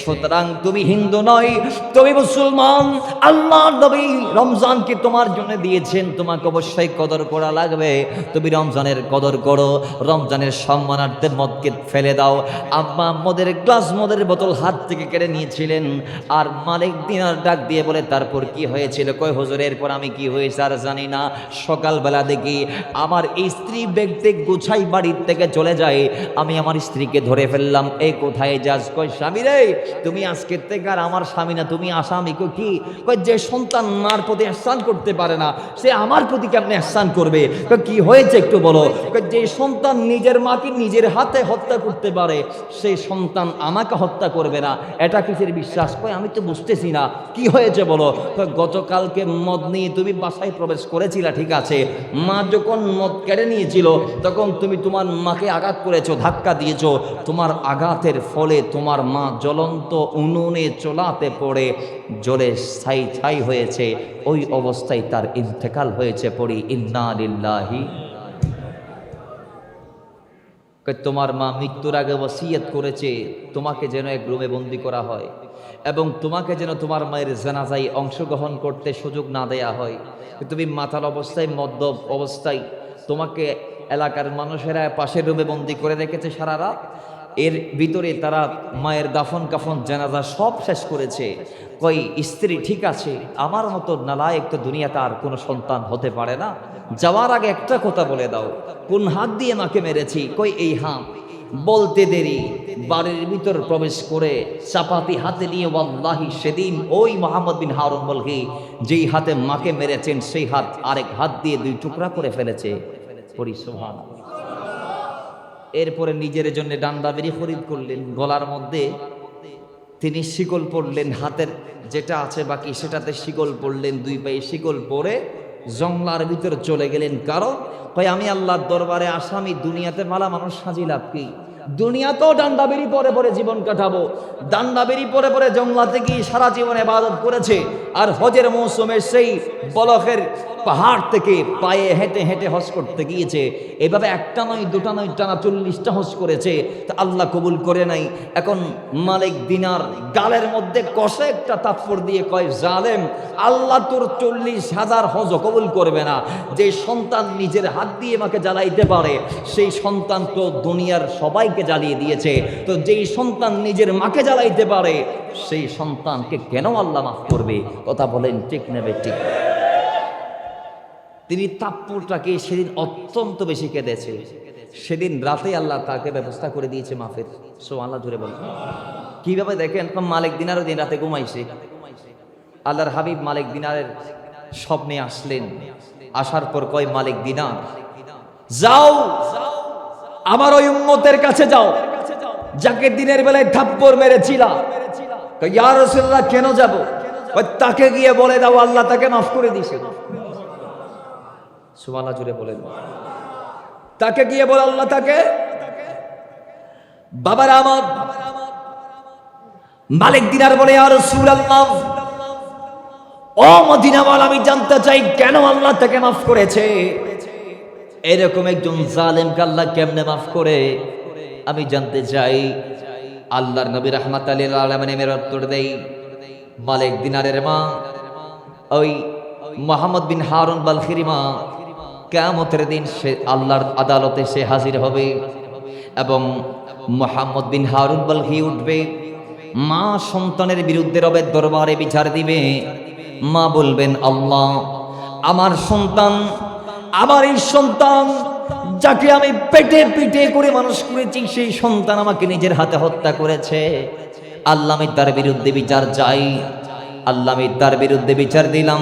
সুতরাং তুমি হিন্দু নয়, তুমি মুসলমান। আল্লাহর নবী রমজানকে তোমার জন্য দিয়েছেন, তোমাকে অবশ্যই কদর করা লাগবে। তুমি রমজানের কদর করো, রমজানের সম্মানার্থে মদকে ফেলে দাও। আম্মা মদের গ্লাস, মদের বোতল হাত থেকে কেড়ে নিয়েছিলেন। আর মালিক দিনার ডাক দিয়ে বলে, তারপর কি হয়েছিল? কয় হুজুর এরপর আমি কি হয়েছে আর জানি না। সকালবেলা দেখি আমার স্ত্রী ব্যাগতে গুছাই বাড়ির থেকে চলে যায়, আমি আমার স্ত্রীকে ধরে ফেললাম। এই কোথায় যাস? কয় স্বামী রে, তুমি আজকের থেকে আর আমার স্বামী না, তুমি আসামি। কই কি? কয় যে সন্তান মার প্রতি ইহসান করতে পারে না, সে আমার প্রতি কেমনে ইহসান করবে? কয় কি হয়েছে একটু বলো। কয় যে সন্তান নিজের মাকে নিজের হাতে হত্যা করতে পারে, সেই সন্তান আমাকে হত্যা করবে না, এটা কিসের বিশ্বাস? কয় আমি তো বুঝতেছি না, কি হয়েছে বলো। গতকালকে মদ নিয়ে তুমি বাসায় প্রবেশ করেছিলা, ঠিক আছে। মা যখন মদ কেড়ে নিয়েছিল তখন তুমি তোমার মাকে আঘাত করেছো, ধাক্কা দিয়েছো। তোমার আঘাতের ফলে তোমার মা জ্বলন্ত উনুনে চোলাতে পড়ে জ্বলে ছাই ছাই হয়েছে। ওই অবস্থায় তার ইন্তেকাল হয়েছে। পড়ি ইন্না লিল্লাহি। তোমার মা মৃত্যুর আগে ওসিয়ত করেছে তোমাকে যেন এক রুমে বন্দি করা হয় এবং তোমাকে যেন তোমার মায়ের জানাজায় অংশগ্রহণ করতে সুযোগ না দেয়া হয়। তুমি মাতাল অবস্থায়, মদ্য অবস্থায় তোমাকে এলাকার মানুষেরা পাশের রুমে বন্দি করে রেখেছে সারা রাত। এর ভিতরে তারা মায়ের দাফন কাফন জানাজা সব শেষ করেছে। কই স্ত্রী, ঠিক আছে, আমার মতো নালায়েক তো দুনিয়াতে আর কোনো সন্তান হতে পারে না, যাওয়ার আগে একটা কথা বলে দাও, কোন হাত দিয়ে মাকে মেরেছি? কই এই হাত। বলতে দেরি বাড়ির ভিতর প্রবেশ করে চাপাতি হাতে নিয়ে ওয়াল্লাহি সেদিন ওই মোহাম্মদ বিন হারুন বলখি যেই হাতে মাকে মেরেছেন সেই হাত আরেক হাত দিয়ে 2 টুকরা করে ফেলেছে। পড়ি সুবহানাল্লাহ। এরপরে নিজের জন্য ডান্ডা বেরি খরিদ করলেন, গলার মধ্যে তিনি শিকল পড়লেন, হাতের যেটা আছে বাকি সেটাতে শিকল পড়লেন, 2 পায়ে শিকল পরে জঙ্গলার ভিতর চলে গেলেন। কারণ কয় আমি আল্লাহর দরবারে আসামি, দুনিয়াতে মালা মানুষ সাজি লাভ কি? দুনিয়াতেও ডান্ডা বেরি পরে পরে জীবন কাটাবো। ডান্ডা বেরি পরে পরে জঙ্গলাতে গিয়ে সারা জীবন ইবাদত করেছে। আর হজের মৌসুমে সেই বলখের পাহাড় থেকে পায়ে হেঁটে হেঁটে হজ করতে গিয়েছে, এভাবে একটা নয় দুটা নয় টানা 40টা হজ করেছে, তা আল্লাহ কবুল করে নাই। এখন মালিক দিনার গালের মধ্যে কষে একটা তাৎপর দিয়ে কয়, জালেম, আল্লাহ তোর 40,000 হজ কবুল করবে না। যে সন্তান নিজের হাত দিয়ে মাকে জ্বালাইতে পারে সেই সন্তান তো দুনিয়ার সবাইকে জ্বালিয়ে দিয়েছে, তো যেই সন্তান নিজের মাকে জ্বালাইতে পারে সেই সন্তানকে কেন আল্লাহ মাফ করবে? কথা বলেন ঠিক নেবে ঠিক? তিনি তাপ্পরটাকে সেদিন অত্যন্ত বেশি কেঁদেছে। সেদিন রাতে আল্লাহ তাকে ব্যবস্থা করে দিয়েছে মাফের। আল্লাহ জুড়ে বলেন কিভাবে? দেখেন, মালিক দিনারও দিন রাতে ঘুমাইছে। আল্লাহর হাবিব মালিক দিনারের স্বপ্নে আসলেন। আসার পর কয়, মালিক দিনার, যাও আমার ওই উম্মতের কাছে যাও যাকে দিনের বেলায় থাপ্পড় মেরেছিলা। ইয়া রাসূলুল্লাহ, কেন যাব? তাকে গিয়ে বলে দাও আল্লাহ তাকে মাফ করে দিয়েছে। সুবহানাল্লাহ জুড়ে বলেন। তাকে গিয়ে বলে আল্লাহ তাকে। বাবার আমার মালিক দিনার বলে, ইয়া রাসূলুল্লাহ, ও মদিনাওয়ালা, আমি জানতে চাই কেন আল্লাহ তাকে মাফ করেছে? এরকম একজন জালেমকে আল্লাহ কেমনে মাফ করে আমি জানতে চাই। আল্লাহর নবী রাহমাতুল লিল আলামিনের উত্তর দেই, মালিক দিনারের মা ওই মুহাম্মদ বিন হারুন বালখির মা, কিয়ামতের দিন সে আল্লাহর আদালতে সে হাজির হবে এবং মুহাম্মদ বিন হারুন বালখি উঠবে। মা সন্তানের বিরুদ্ধে রবের দরবারে বিচার দিবে। মা বলবেন, আল্লাহ, আমার সন্তান, আমার এই সন্তান যাকে আমি পেটে পিটে করে মানুষ করেছি, সেই সন্তান আমাকে নিজের হাতে হত্যা করেছে। আল্লাহ, আমি তার বিরুদ্ধে বিচার চাই। আল্লাহ, আমি তার বিরুদ্ধে বিচার দিলাম।